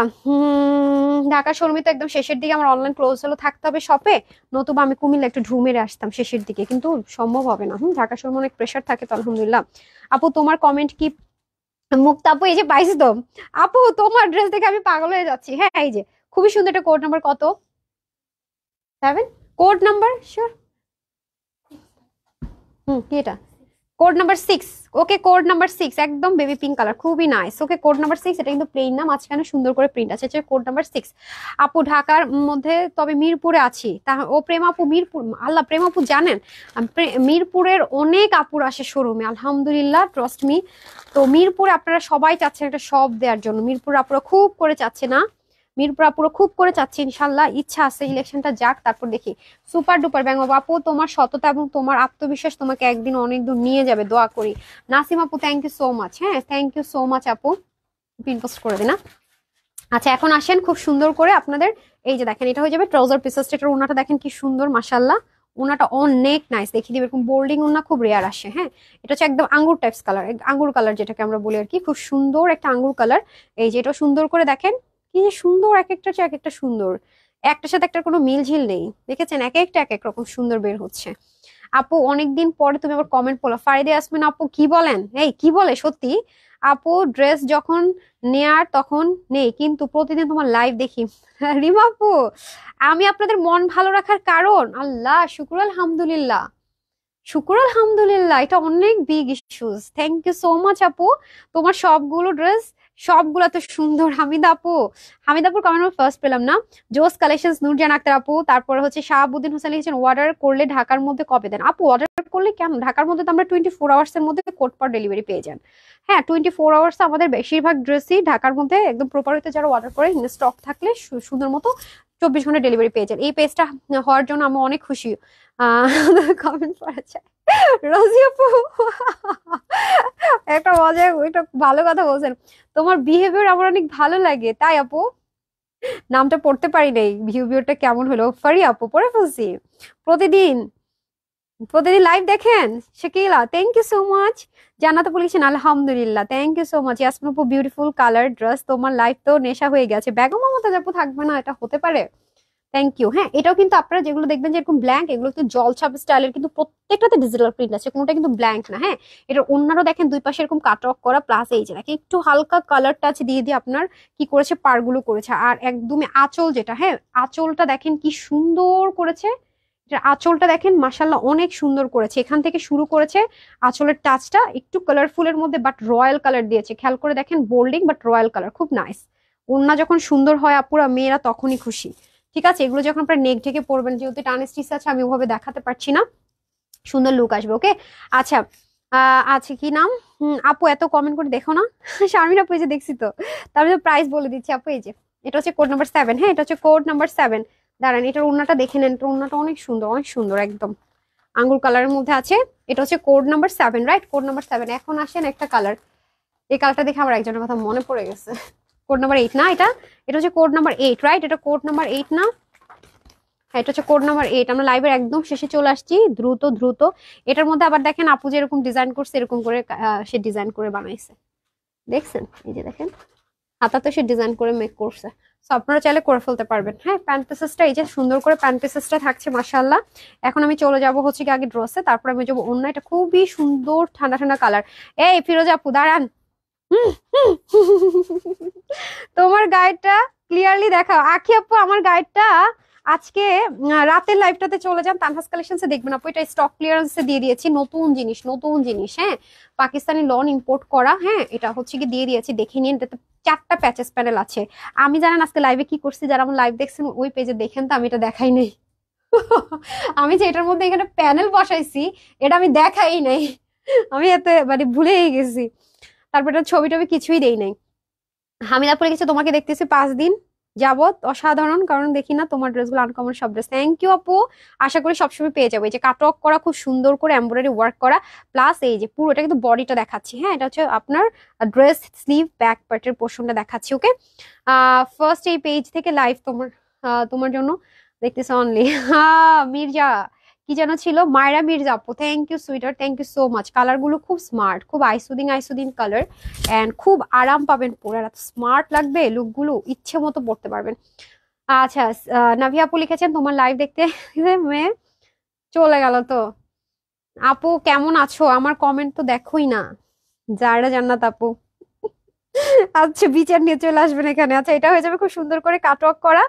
ঢাকা শোরুমে তো একদম শেষের দিকে আমার অনলাইন ক্লোজ হলো, থাকতে হবে শপে, নতুবা আমি কুমিল্লা একটু ঢু মেরে আসতাম শেষের দিকে, কিন্তু সম্ভব হবে না। ঢাকা শোরুমে অনেক প্রেশার থাকে তো আলহামদুলিল্লাহ। আপু তোমার কমেন্ট কি মুক্তা আপু? এই যে পাইছি তো আপু, তোমার ড্রেস দেখে আমি পাগল হয়ে যাচ্ছি। হ্যাঁ এই যে খুবই সুন্দর, একটা কোড নাম্বার কত 7, কোড নাম্বার শিওর, কি এটা কোড নাম্বার 6, ওকে কোড নাম্বার 6 একদম বেবি পিঙ্ক কালার, খুবই নাইস। ওকে কোড নাম্বার 6, এটা কিন্তু প্লেন না, মাঝখানে সুন্দর করে প্রিন্ট আছে। এটা কোড নাম্বার 6। আপু ঢাকার মধ্যে, তবে মিরপুরে আছি। ও প্রেম আপু মিরপুর, আল্লাহ প্রেম আপু জানেন মিরপুরের অনেক আপুর আসে শোরুমে, আলহামদুলিল্লাহ, ট্রাস্ট মি। তো মিরপুরে আপনারা সবাই চাচ্ছেন একটা শপ দেওয়ার জন্য, মিরপুর আপুরা খুব করে চাচ্ছে না, মিরপুর আপুরা খুব করে চাচ্ছে, ইনশাল্লাহ ইচ্ছা আছে ইলেকশনটা যাক, তারপর দেখি। সুপার ডুপার ব্যাং আপু, তোমার সততা এবং তোমার আত্মবিশ্বাস তোমাকে একদিন অনেক দূর নিয়ে যাবে, দোয়া করি। নাসিম আপু থ্যাংক ইউ সো মাচ। হ্যাঁ থ্যাংক ইউ সো মাচ আপু, পিন পোস্ট করে দিন না। আচ্ছা এখন আসেন খুব সুন্দর করে আপনাদের, এই যে দেখেন এটা হয়ে যাবে ট্রাউজার পিসেস। এটার ওনাটা দেখেন কি সুন্দর, মাশাল্লাহ ওনাটা অনেক নাইস, দেখিয়ে দিবে এরকম বোল্ডিং ওনা, খুব রেয়ার আসে। হ্যাঁ এটা হচ্ছে একদম আঙ্গুর টাইপস কালার, আঙ্গুর কালার যেটাকে আমরা বলি আর কি, খুব সুন্দর একটা আঙ্গুর কালার। এই যে এটা সুন্দর করে দেখেন কি যে সুন্দর, এক একটা এক একটা সুন্দর, একটার সাথে একটা কোনো মিলঝিল নেই, দেখেছেন এক একটা এক এক রকম সুন্দর বের হচ্ছে। আপু অনেকদিন পরে তুমি আবার কমেন্ট পড়লো, ফারিদা ইয়াসমিন আপু কি বলেন, এই কি বলে সত্যি আপু, ড্রেস যখন নেয়ার তখন নেই, কিন্তু প্রতিদিন তোমার লাইভ দেখি। রিমা আপু আমি আপনাদের মন ভালো রাখার কারণ, আল্লাহ শুকুর আলহামদুলিল্লাহ, শুকুর আলহামদুলিল্লাহ, এটা অনেক big issues. Thank you so much আপু, তোমার সবগুলো ড্রেস সবগুলো তো সুন্দর। হামিদা আপু, হামিদা আপুর কমেন্ট ফার্স্ট পেলাম না। জোস কালেকশনস নুরজান আক্তার আপু, তারপরে হচ্ছে শাহাবুদ্দিন হোসেন লিখেছেন অর্ডার করলে ঢাকার মধ্যে কবে দেন? আপু অর্ডার করলে কেন, ঢাকার মধ্যে তো আমরা 24 আওয়ার্স এর মধ্যে কোড পার ডেলিভারি পেয়ে যান। হ্যাঁ 24 আওয়ার্স আমাদের বেশিরভাগ ড্রেসই ঢাকার মধ্যে একদম প্রপার হতে, যারা অর্ডার করে স্টক থাকলে সুন্দর মতো 24 ঘন্টা ডেলিভারি পেয়ে যান। এই পেজটা হওয়ার জন্য আমি অনেক খুশি। কমেন্ট পড়া যায় রোজি আপু, একটা মজা, একটা ভালো কথা বলছেন, তোমার বিহেভিয়ার আমার অনেক ভালো লাগে তাই আপু, নামটা পড়তে পারি নাই, বিহেভিয়ারটা কেমন হলো? ফারি আপু পড়ে ফেলছি, প্রতিদিন প্রতিদিন লাইভ দেখেন। Shakila thank you so much. Jannat আপু লিখছেন আলহামদুলিল্লাহ, thank you so much. Yasmin আপু বিউটিফুল কালার ড্রেস, তোমার লাইফ তো নেশা হয়ে গেছে, বেগম মমতাজ আপু থাকবে না, এটা হতে পারে? Thank you. হ্যাঁ এটাও কিন্তু আপনারা যেগুলো দেখবেন যে এরকম ব্ল্যাঙ্ক, এগুলো কিন্তু জলছাপ স্টাইলের, কিন্তু প্রত্যেকটাতে ডিজিটাল প্রিন্ট আছে, কোনোটা কিন্তু ব্ল্যাঙ্ক না। হ্যাঁ এটার অন্যরাও দেখেন দুই পাশে এরকম কাট অফ করা, প্লাস এই যে দেখেন একটু হালকা কালার টাচ দিয়ে দিয়ে আপনার কি করেছে, পারগুলো করেছে। আর একদমই আঁচল যেটা, হ্যাঁ আঁচলটা দেখেন কি সুন্দর করেছে, আঁচলটা দেখেন মাশাল্লাহ অনেক সুন্দর করেছে, এখান থেকে শুরু করেছে আঁচলের টাচটা একটু কালারফুলের মধ্যে, বাট রয়্যাল কালার দিয়েছে, খেয়াল করে দেখেন বোল্ডিং বাট রয়্যাল কালার, খুব নাইস। ওড়না যখন সুন্দর হয় আপুরা মেয়েরা তখনই খুশি। ঠিক আছে এগুলো যখন আপনার নেক ঢেকে পরবেন, যেহেতু টান স্টিচ আছে আমি ওভাবে দেখাতে পারছি না, সুন্দর লুক আসবে। ওকে আচ্ছা আছে কি নাম, আপু এত কমেন্ট করে দেখো না। শারমিন আপু এই যে দেখছি তো, তারপরে প্রাইস বলে দিচ্ছি আপু, এই যে এটা হচ্ছে কোড নাম্বার 7। হ্যাঁ এটা হচ্ছে কোড নাম্বার 7। দাঁড়ান এটার ওড়নাটা দেখে নেন, এটার ওড়নাটা অনেক সুন্দর, অনেক সুন্দর, একদম আঙ্গুর কালারের মধ্যে আছে। এটা হচ্ছে code number 7, right? Code number 7। এখন আসেন একটা কালার, এই কালারটা দেখে আমার একজনের কথা মনে পড়ে গেছে। কোড নাম্বার 8 না এটা, এটা হচ্ছে কোড নাম্বার 8, রাইট? এটা কোড নাম্বার 8 না? হ্যাঁ এটা হচ্ছে কোড নাম্বার 8। আমরা লাইভের একদম শেষে চলে আসছি, দ্রুত দ্রুত। এটার মধ্যে আবার দেখেন আপু যে এরকম ডিজাইন করছে, এরকম করে সে ডিজাইন করে বানাইছে, দেখছেন? এই যে দেখেন হাতা তো সে ডিজাইন করে মেক করছে, সো আপনারা চাইলে করে ফেলতে পারবেন। হ্যাঁ প্যান্ট পিসেসটা এই যে সুন্দর করে প্যান্ট পিসেসটা থাকছে মাশাআল্লাহ। এখন আমি চলে যাব হচ্ছে কি আগে ড্রেসে, তারপর আমি যাবো অন্য, এটা খুবই সুন্দর ঠান্ডা ঠান্ডা কালার। এই ফিরোজ আপু দাঁড়ান, তোমার গাইডটা ক্লিয়ারলি দেখাও। আখি আপু আমার গাইডটা আজকে রাতের লাইভটাতে চলে যান, তানহাস কালেকশনসে দেখবেন আপু, এটা স্টক ক্লিয়ারেন্সে দিয়ে দিয়েছি, নতুন জিনিস, নতুন জিনিস। হ্যাঁ পাকিস্তানি লন ইম্পোর্ট করা, হ্যাঁ এটা হচ্ছে কি দিয়ে দিয়েছি, দেখে নিন। এটাতে 4টা প্যাচেস প্যানেল আছে। আমি জানেন আজকে লাইভে কি করছি, যারা আমার লাইভ দেখছেন ওই পেজে দেখেন, তো আমি এটা দেখাই নাই। আমি যে এটার মধ্যে এখানে প্যানেল বসাইছি এটা আমি দেখাই নাই, আমি এতে মানে ভুলেই গেছি। তারপর এটা ছবি টবি কিছুই দেই নাই। হামিদা পরে গেছে, তোমাকে দেখতেছি 5 দিন যাবত, অসাধারণ, কারণ দেখি না তোমার ড্রেসগুলো আনকমন সব ড্রেস। থ্যাংক ইউ আপু, আশা করি সবসময় পেয়ে যাবো। এই যে কাটওয়ার্ক করা, খুব সুন্দর করে এমব্রয়ডারি ওয়ার্ক করা, প্লাস এই যে পুরোটা কিন্তু বডিটা দেখাচ্ছি। হ্যাঁ এটা হচ্ছে আপনার ড্রেস স্লিভ ব্যাক পার্টের পোর্শনটা দেখাচ্ছি। ওকে ফার্স্ট এই পেজ থেকে লাইভ তোমার তোমার জন্য দেখতেছি অনলি। হ্যাঁ মির্জা কি যেন ছিল, মায়রা মির্জা আপু, thank you sweater, thank you so much. Colour গুলো খুব স্মার্ট, খুব আইসুদিং আইসুদিং কালার, এন্ড খুব আরাম পাবেন পরে, এত স্মার্ট লাগবে লুক গুলো, ইচ্ছে মতো পড়তে পারবেন। আচ্ছা নাভি আপু লিখেছেন তোমার লাইভ দেখতে মেয়ে চলে গেল তো। আপু কেমন আছো, আমার কমেন্ট তো দেখোই না। যারা জান্নাত আপু আচ্ছা বিচার নিয়ে চলে আসবেন এখানে। আচ্ছা এটা হয়ে যাবে খুব সুন্দর করে কাটওয়ার্ক করা,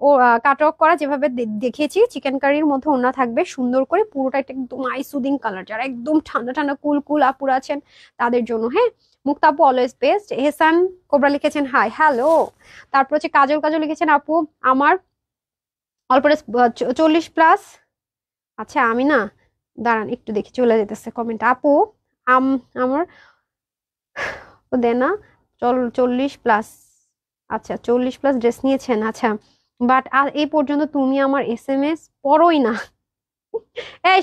ও কাটওয়ার্ক করা যেভাবে দেখিয়েছি, চিকেন কারির মধ্যে ওড়না থাকবে সুন্দর করে পুরোটা, একটা একদম আই সুদিং কালার, যারা একদম ঠান্ডা ঠান্ডা কুল কুল আপুরা আছেন তাদের জন্য। হ্যাঁ, মুক্তা আপু অলওয়েজ বেস্ট। এহসান কোবরা লিখেছেন হাই হ্যালো। তারপর হচ্ছে কাজল কাজল লিখেছেন আপু আমার অল্প 40+। আচ্ছা আমি না, দাঁড়ান একটু দেখি, চলে যেতেছে কমেন্ট আপু। আমার ও দে না, 40+। আচ্ছা 40+ ড্রেস নিয়েছেন, আচ্ছা। বাট এই পর্যন্ত তুমি আমার SMS পড়োই না। এই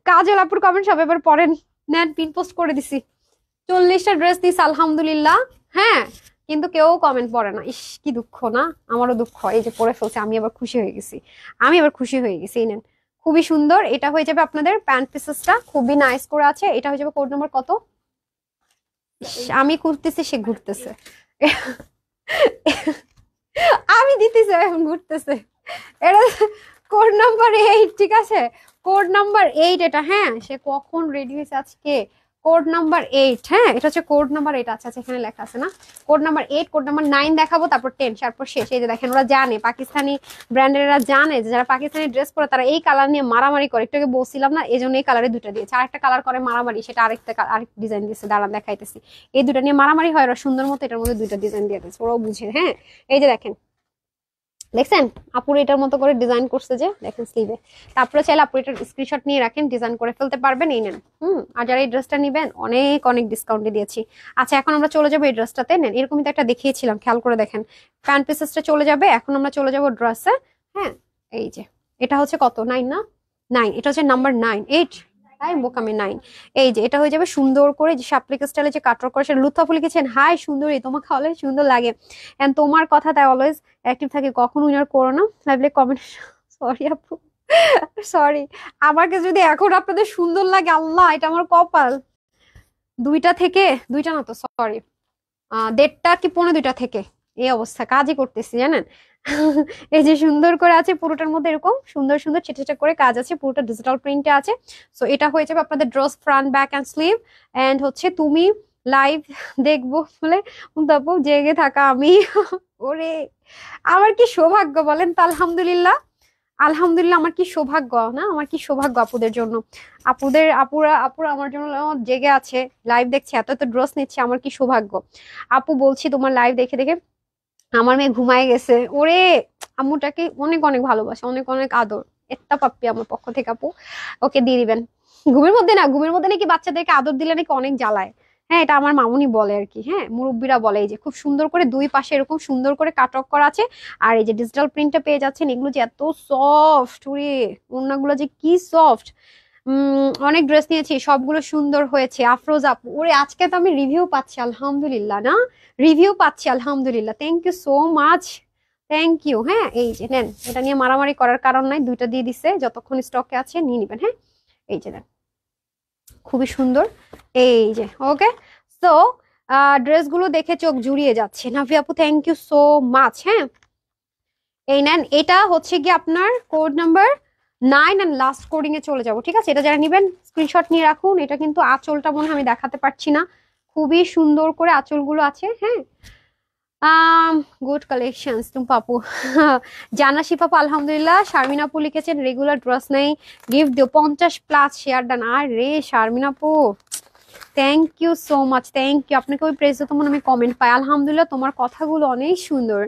কাজল আপুর কমেন্ট সব এবার পড়েন। নেন, পিন পোস্ট করে দিছি। 40টা ড্রেস দিস আলহামদুলিল্লাহ। হ্যাঁ, কিন্তু কেউ কমেন্ট পড়ে না। ইস কি দুঃখ না, আমারও দুঃখ। এই যে পড়ে ফেলছে, আমি আবার খুশি হয়ে গেছি, আমি আবার খুশি হয়ে গেছি। এই নেন, খুবই সুন্দর। এটা হয়ে যাবে আপনাদের প্যান্ট পিসেসটা, খুবই নাইস করে আছে। এটা হয়ে যাবে কোড নাম্বার কত? আমি করতেছি, সে ঘুরতেছে। আমি দিতেছি, এখন ঘুরতেছে। এটা কোড নাম্বার 8, ঠিক আছে? কোড নাম্বার 8 এটা। হ্যাঁ, সে কখন রেডি হয়েছে আজকে। কোড নাম্বার 8, হ্যাঁ এটা হচ্ছে কোড নাম্বার 8। আচ্ছা এখানে লেখা আছে না, কোড নাম্বার 8, কোড নাম্বার 9 দেখাবো, তারপর 10, তারপর শেষ। এই যে দেখেন, ওরা জানে, পাকিস্তানি ব্র্যান্ডেরা জানে যে যারা পাকিস্তানি ড্রেস পরে তারা এই কালার নিয়ে মারামারি করে। একটু আগে বলছিলাম না, এই জন্য এই কালারে দুটো দিয়েছে। আরেকটা কালার করে মারামারি, সেটা আরেক ডিজাইন দিয়েছে, দাঁড়ান দেখাইতেছি। এই দুটো নিয়ে মারামারি হয়, ওরা সুন্দর মতো এটার মধ্যে দুইটা ডিজাইন দিয়ে দিয়েছে, ওরাও বুঝে। হ্যাঁ, এই যে দেখেন, দেখছেন আপুর এটার মতো করে ডিজাইন করছে যে, দেখেন স্লিভে। তারপরে চাইলে আপু এটার স্ক্রিনশট নিয়ে রাখেন, ডিজাইন করে ফেলতে পারবেন। এই নেন। আর যারা এই ড্রেসটা নিবেন অনেক অনেক ডিসকাউন্টে দিয়েছি। আচ্ছা এখন আমরা চলে যাবো এই ড্রেসটাতে। নেন, এরকমই তো একটা দেখিয়েছিলাম, খেয়াল করে দেখেন। প্যান্ট পিসেসটা চলে যাবে, এখন আমরা চলে যাবো ড্রেসে। হ্যাঁ, এই যে এটা হচ্ছে কত, 9 না? 9, এটা হচ্ছে নাম্বার 9, 8, তাই বোকামি 9। এই যে এটা হয়ে যাবে সুন্দর করে, যে সাপলিক স্টাইলে যে কাটওয়ার্ক করে, সেটা লুৎফাফু লিখেছেন হাই সুন্দরী, তোমাকে অলওয়েজ সুন্দর লাগে এন্ড তোমার কথা তাই অলওয়েজ অ্যাক্টিভ থাকে, কখনো উইনার করো না। Lively comment. সরি আপু, সরি। আমাকে যদি এখন আপনাদের সুন্দর লাগে, আল্লাহ এটা আমার কপাল। 2টা থেকে, 2টা না তো সরি, 1:30 কি 1:45 থেকে এই অবস্থা, কাজই করতেছি জানেন। এই যে সুন্দর করে আছে পুরোটার মধ্যে, এরকম সুন্দর সুন্দর ছোট ছোট করে কাজ আছে, পুরোটা ডিজিটাল প্রিন্টে আছে। সো এটা হয়ে যাবে আপনাদের dress front back and sleeve. And হচ্ছে তুমি লাইভ দেখবো বলে তারপর জেগে থাকা আমি। ওরে আমার কি সৌভাগ্য বলেন তো। আলহামদুলিল্লাহ, আলহামদুলিল্লাহ, আমার কি সৌভাগ্য না, আমার কি সৌভাগ্য আপুদের জন্য। আপুরা আপুরা আমার জন্য জেগে আছে, লাইভ দেখছে, এত এত ড্রেস নিচ্ছে, আমার কি সৌভাগ্য। আপু বলছি তোমার লাইভ দেখে দেখে আমার মেয়ে ঘুমায় গেছে। ওরে আম্মুটাকে অনেক অনেক ভালোবাসে, অনেক অনেক আদর। একটা পাপ্পি আমার পক্ষ থেকে আপু, ওকে দিয়ে দিবেন। ঘুমের মধ্যে না, ঘুমের মধ্যে নাকি বাচ্চাদেরকে আদর দিলে নাকি অনেক জ্বালায়। হ্যাঁ, এটা আমার মামুনি বলে আর কি। হ্যাঁ, মুরব্বীরা বলে। এই যে খুব সুন্দর করে দুই পাশে এরকম সুন্দর করে কাটক করা আছে। আর এই যে ডিজিটাল প্রিন্টটা পেয়ে যাচ্ছেন, এগুলো যে এত সফট, ওরে ওড়নাগুলো যে কি সফট। অনেক ড্রেস নিয়েছি, সবগুলো সুন্দর হয়েছে। আফরোজ আপু, ওরে আজকে তো আমি রিভিউ পাচ্ছি আলহামদুলিল্লাহ, না রিভিউ পাচ্ছি আলহামদুলিল্লাহ। Thank you so much, thank you. হ্যাঁ, এই যে নেন, এটা নিয়ে মারামারি করার কারণ নাই, 2টা দিয়ে দিছে, যতক্ষণ স্টকে আছে নিয়ে নিবেন। হ্যাঁ, এই যে নেন, খুবই সুন্দর। এই যে ওকে। সো ড্রেসগুলো দেখে চোখ জুড়িয়ে যাচ্ছে। নাভি আপু থ্যাংক ইউ সো মাচ। হ্যাঁ, এই নেন, এটা হচ্ছে কি আপনার code number 9 and last coding এ চলে যাব। ঠিক আছে, এটা যারা নিবেন স্ক্রিনশট নিয়ে রাখুন। এটা কিন্তু আঁচলটা মনে হয় আমি দেখাতে পারছি না, খুবই সুন্দর করে আঁচলগুলো আছে। হ্যাঁ, গুড কালেকশনস তুমি পাপু। জানাসি পাপু আলহামদুলিল্লাহ। শারমিন আপু লিখেছেন রেগুলার ড্রেস নেই, গিফট দিও 50+ শেয়ার ডান। আর রে শারমিন আপু, thank you so much, thank you. আপনাকে ওই প্রেসে তো মনে আমি কমেন্ট পাই। আলহামদুলিল্লাহ, তোমার কথাগুলো অনেক সুন্দর।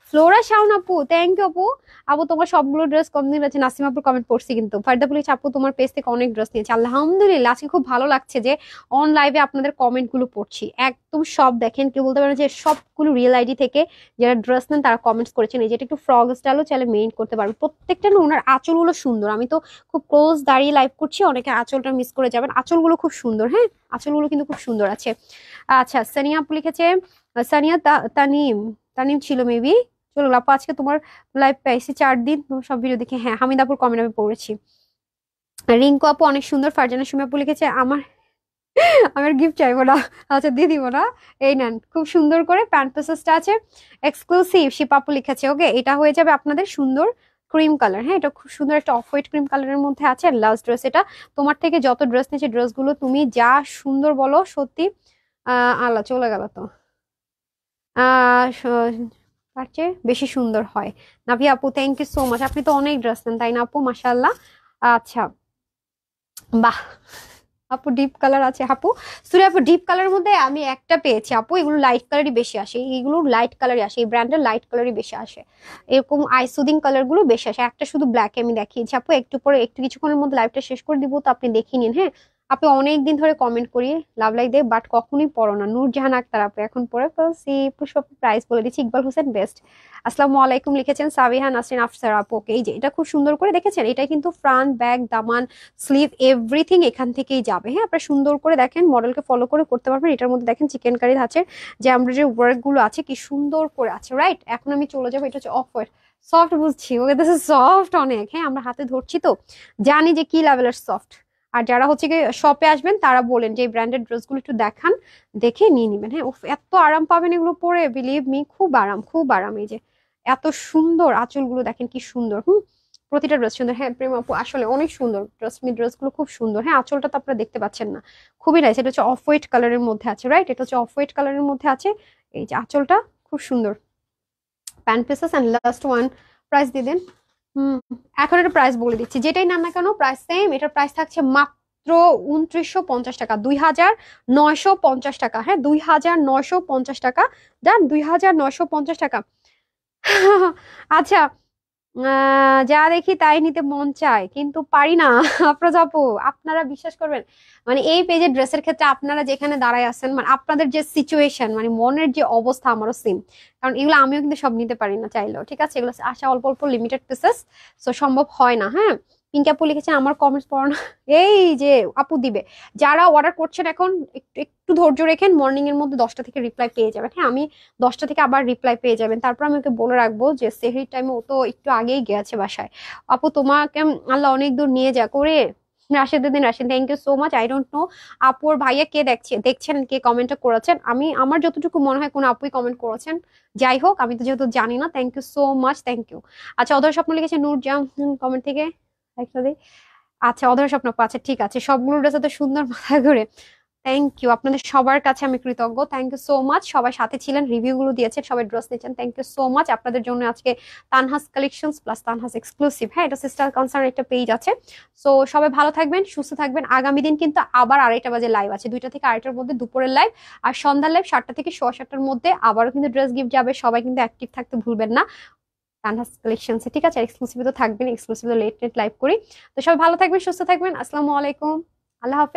ফ্লোরা শাওন আপু থ্যাংক ইউ আপু। আপু তোমার সবগুলো ড্রেস কম দিন আছে। নাসিম আপুর কমেন্ট পড়ছি কিন্তু। ফারদা পুলিশ আপু তোমার পেজ থেকে অনেক ড্রেস নিয়েছে আলহামদুলিল্লাহ। আজকে খুব ভালো লাগছে যে অন লাইভে আপনাদের কমেন্ট গুলো পড়ছি, একদম সব দেখেন, কেউ বলতে পারেন যে সবগুলো রিয়েল আইডি থেকে যারা ড্রেস নেন তারা কমেন্টস করেছেন। এই যেটা একটু ফ্রগ স্টাইলও চাইলে মেইন করতে পারবেন। প্রত্যেকটা না ওনার আঁচলগুলো সুন্দর। আমি তো খুব ক্লোজ দাঁড়িয়ে লাইভ করছি, অনেকে আঁচলটা মিস করে যাবেন। আঁচলগুলো খুব সুন্দর। হ্যাঁ, আঁচলগুলো কিন্তু খুব সুন্দর আছে। আচ্ছা, সানিয়া আপু লিখেছে, সানিয়া তানিম তানিম ছিল মেবি। চলো আপু, আজকে তোমার লাইভ পাইছি 4 দিন, তোমার সব ভিডিও দেখে। হ্যাঁ, হামিদাপুর কমেন্ট আমি পড়েছি। রিঙ্কু আপু অনেক সুন্দর। ফারজানা সুমি আপু লিখেছে আমার আমার গিফট চাইবো না, আচ্ছা দিয়ে দিব না। এই নেন, খুব সুন্দর করে প্যান্ট পিসেসটা আছে, এক্সক্লুসিভ। শিপ আপু লিখেছে ওকে। এটা হয়ে যাবে আপনাদের সুন্দর ক্রিম কালার। হ্যাঁ, এটা খুব সুন্দর একটা অফ হোয়াইট ক্রিম কালারের মধ্যে আছে। লাস্ট ড্রেস এটা। তোমার থেকে যত ড্রেস নিয়েছে ড্রেসগুলো তুমি যা সুন্দর বলো, সত্যি। আল্লাহ চলে গেল তো। তার চেয়ে বেশি সুন্দর হয়। নাভি আপু থ্যাংক ইউ সো মাচ, আপনি তো অনেক ড্রেস নেন তাই না আপু, মাশাআল্লাহ। আচ্ছা, বাহ, আপু ডিপ কালার আছে আপু। সুরে আপু ডিপ কালারের মধ্যে আমি একটা পেয়েছি আপু, এগুলো লাইট কালারই বেশি আসে, এগুলো লাইট কালারই আসে, এই ব্র্যান্ডের লাইট কালারই বেশি আসে, এরকম আই সুদিং কালার গুলো বেশি আসে। একটা শুধু ব্ল্যাক আমি দেখিয়েছি আপু, একটু পরে একটু কিছুক্ষণের মধ্যে লাইভটা শেষ করে দিব, তো আপনি দেখিয়ে নিন। হ্যাঁ, আপনি অনেকদিন ধরে কমেন্ট করি লাভ লাইক দেয়, বাট কখনোই পড়ো না। নূরজাহান আক্তার আপু এখন পরে ফেলছি, পুষ্প প্রাইস বলে দিচ্ছি। ইকবাল হোসেন বেস্ট, আসসালামু আলাইকুম লিখেছেন সাবিহা নাসরিন আফসার আপু। ওকে, এই যে এটা খুব সুন্দর করে দেখেছেন, এটা কিন্তু ফ্রন্ট ব্যাক দামান স্লিভ এভরিথিং এখান থেকেই যাবে। হ্যাঁ, আপনারা সুন্দর করে দেখেন, মডেলকে ফলো করে করতে পারবেন। এটার মধ্যে দেখেন চিকেন কারি ধাঁচের যে এমব্রয়ডারি ওয়ার্ক গুলো আছে কি সুন্দর করে আছে, রাইট। এখন আমি চলে যাবো, এটা হচ্ছে অফ হোয়াইট, সফট বুঝছি, ওকে দিস ইজ সফট অনেক। হ্যাঁ, আমরা হাতে ধরছি তো জানি যে কি লেভেলের সফট। আর যারা হচ্ছে গিয়ে শপে আসবেন তারা বলেন যে এই ব্র্যান্ডেড ড্রেসগুলো একটু দেখান, দেখে নিয়ে নিবেন। হ্যাঁ, এত আরাম পাবেন এগুলো পরে, বিলিভ মি, খুব আরাম, খুব আরাম। এই যে এত সুন্দর আঁচলগুলো দেখেন কি সুন্দর। প্রতিটা ড্রেস সুন্দর। হ্যাঁ প্রেম আপু আসলে অনেক সুন্দর, ট্রাস্ট মি ড্রেসগুলো খুব সুন্দর। হ্যাঁ, আঁচলটা তো আপনারা দেখতে পাচ্ছেন না, খুবই নাইস। এটা হচ্ছে অফ হোয়াইট কালারের মধ্যে আছে, রাইট, এটা হচ্ছে অফ হোয়াইট কালারের মধ্যে আছে। এই যে আঁচলটা খুব সুন্দর, pant pieces and last one price দিয়ে দেন। এখন একটা প্রাইস বলে দিচ্ছি, যেটাই নেন না কেন প্রাইস সেম। এটার প্রাইস থাকছে মাত্র 2950 টাকা, 2950 টাকা। হ্যাঁ, 2950 টাকা, ডান, 2950 টাকা। আচ্ছা, যা দেখি তাই নিতে মন চায় কিন্তু পারি না। আফরোজ আপু, আপনারা বিশ্বাস করবেন, মানে এই পেজের ড্রেসের ক্ষেত্রে আপনারা যেখানে দাঁড়ায় আছেন, মানে আপনাদের যে সিচুয়েশন, মানে মনের যে অবস্থা, আমারও সেম। কারণ এগুলো আমিও কিন্তু সব নিতে পারি না চাইলেও, ঠিক আছে, এগুলো আসা অল্প অল্প লিমিটেড পিসেস, সো সম্ভব হয় না। হ্যাঁ, পিঙ্কি আপু লিখেছেন আমার কমেন্টস পড়ো না। এই যে আপু দিবে, যারা অর্ডার করছেন এখন একটু একটু ধৈর্য রেখেন, মর্নিং এর মধ্যে 10টা থেকে রিপ্লাই পেয়ে যাবেন। হ্যাঁ, আমি 10টা থেকে আবার রিপ্লাই পেয়ে যাবেন। তারপর আমি ওকে বলে রাখবো যে সেহরির টাইমে ও তো একটু আগেই গেছে বাসায়, আপু তোমাকে আল্লাহ অনেক দূর নিয়ে যা করে। Rasheduddin Rashed, thank you so much. I don't know আপুর ভাইয়া কে দেখছেন, কে কমেন্টটা করেছেন। আমি আমার যতটুকু মনে হয় কোন আপুই কমেন্ট করেছেন, যাই হোক আমি তো যেহেতু জানি না। Thank you so much, thank you. আচ্ছা, অধর স্বপ্ন লিখেছে নূরজাহান কমেন্ট থেকে, আচ্ছা অধর স্বপ্ন আপু, আচ্ছা ঠিক আছে, সবগুলো ড্রেস এত সুন্দর মাথা ঘুরে। থ্যাংক ইউ, আপনাদের সবার কাছে আমি কৃতজ্ঞ। থ্যাংক ইউ সো মাচ, সবাই সাথে ছিলেন, রিভিউ গুলো দিয়েছেন, সবাই ড্রেস নিয়েছেন, থ্যাংক ইউ সো মাচ। আপনাদের জন্য আজকে Tanhas collections plus Tanhas exclusive, হ্যাঁ এটা সিস্টার কনসার্ন একটা পেজ আছে। সো সবাই ভালো থাকবেন, সুস্থ থাকবেন। আগামী দিন কিন্তু আবার 2:30 বাজে লাইভ আছে, 2টা থেকে 2:30টার মধ্যে দুপুরের লাইভ, আর সন্ধ্যার লাইভ 7টা থেকে 7:15টার মধ্যে। আবারও কিন্তু ড্রেস গিফট যাবে, সবাই কিন্তু অ্যাক্টিভ থাকতে ভুলবেন না তানহাস কালেকশনসে, ঠিক আছে। এক্সক্লুসিভ তো থাকবেন, এক্সক্লুসিভ লেট লাইভ করি। তো সবাই ভালো থাকবেন, সুস্থ থাকবেন, আসসালামু আলাইকুম, আল্লাহ হাফেজ।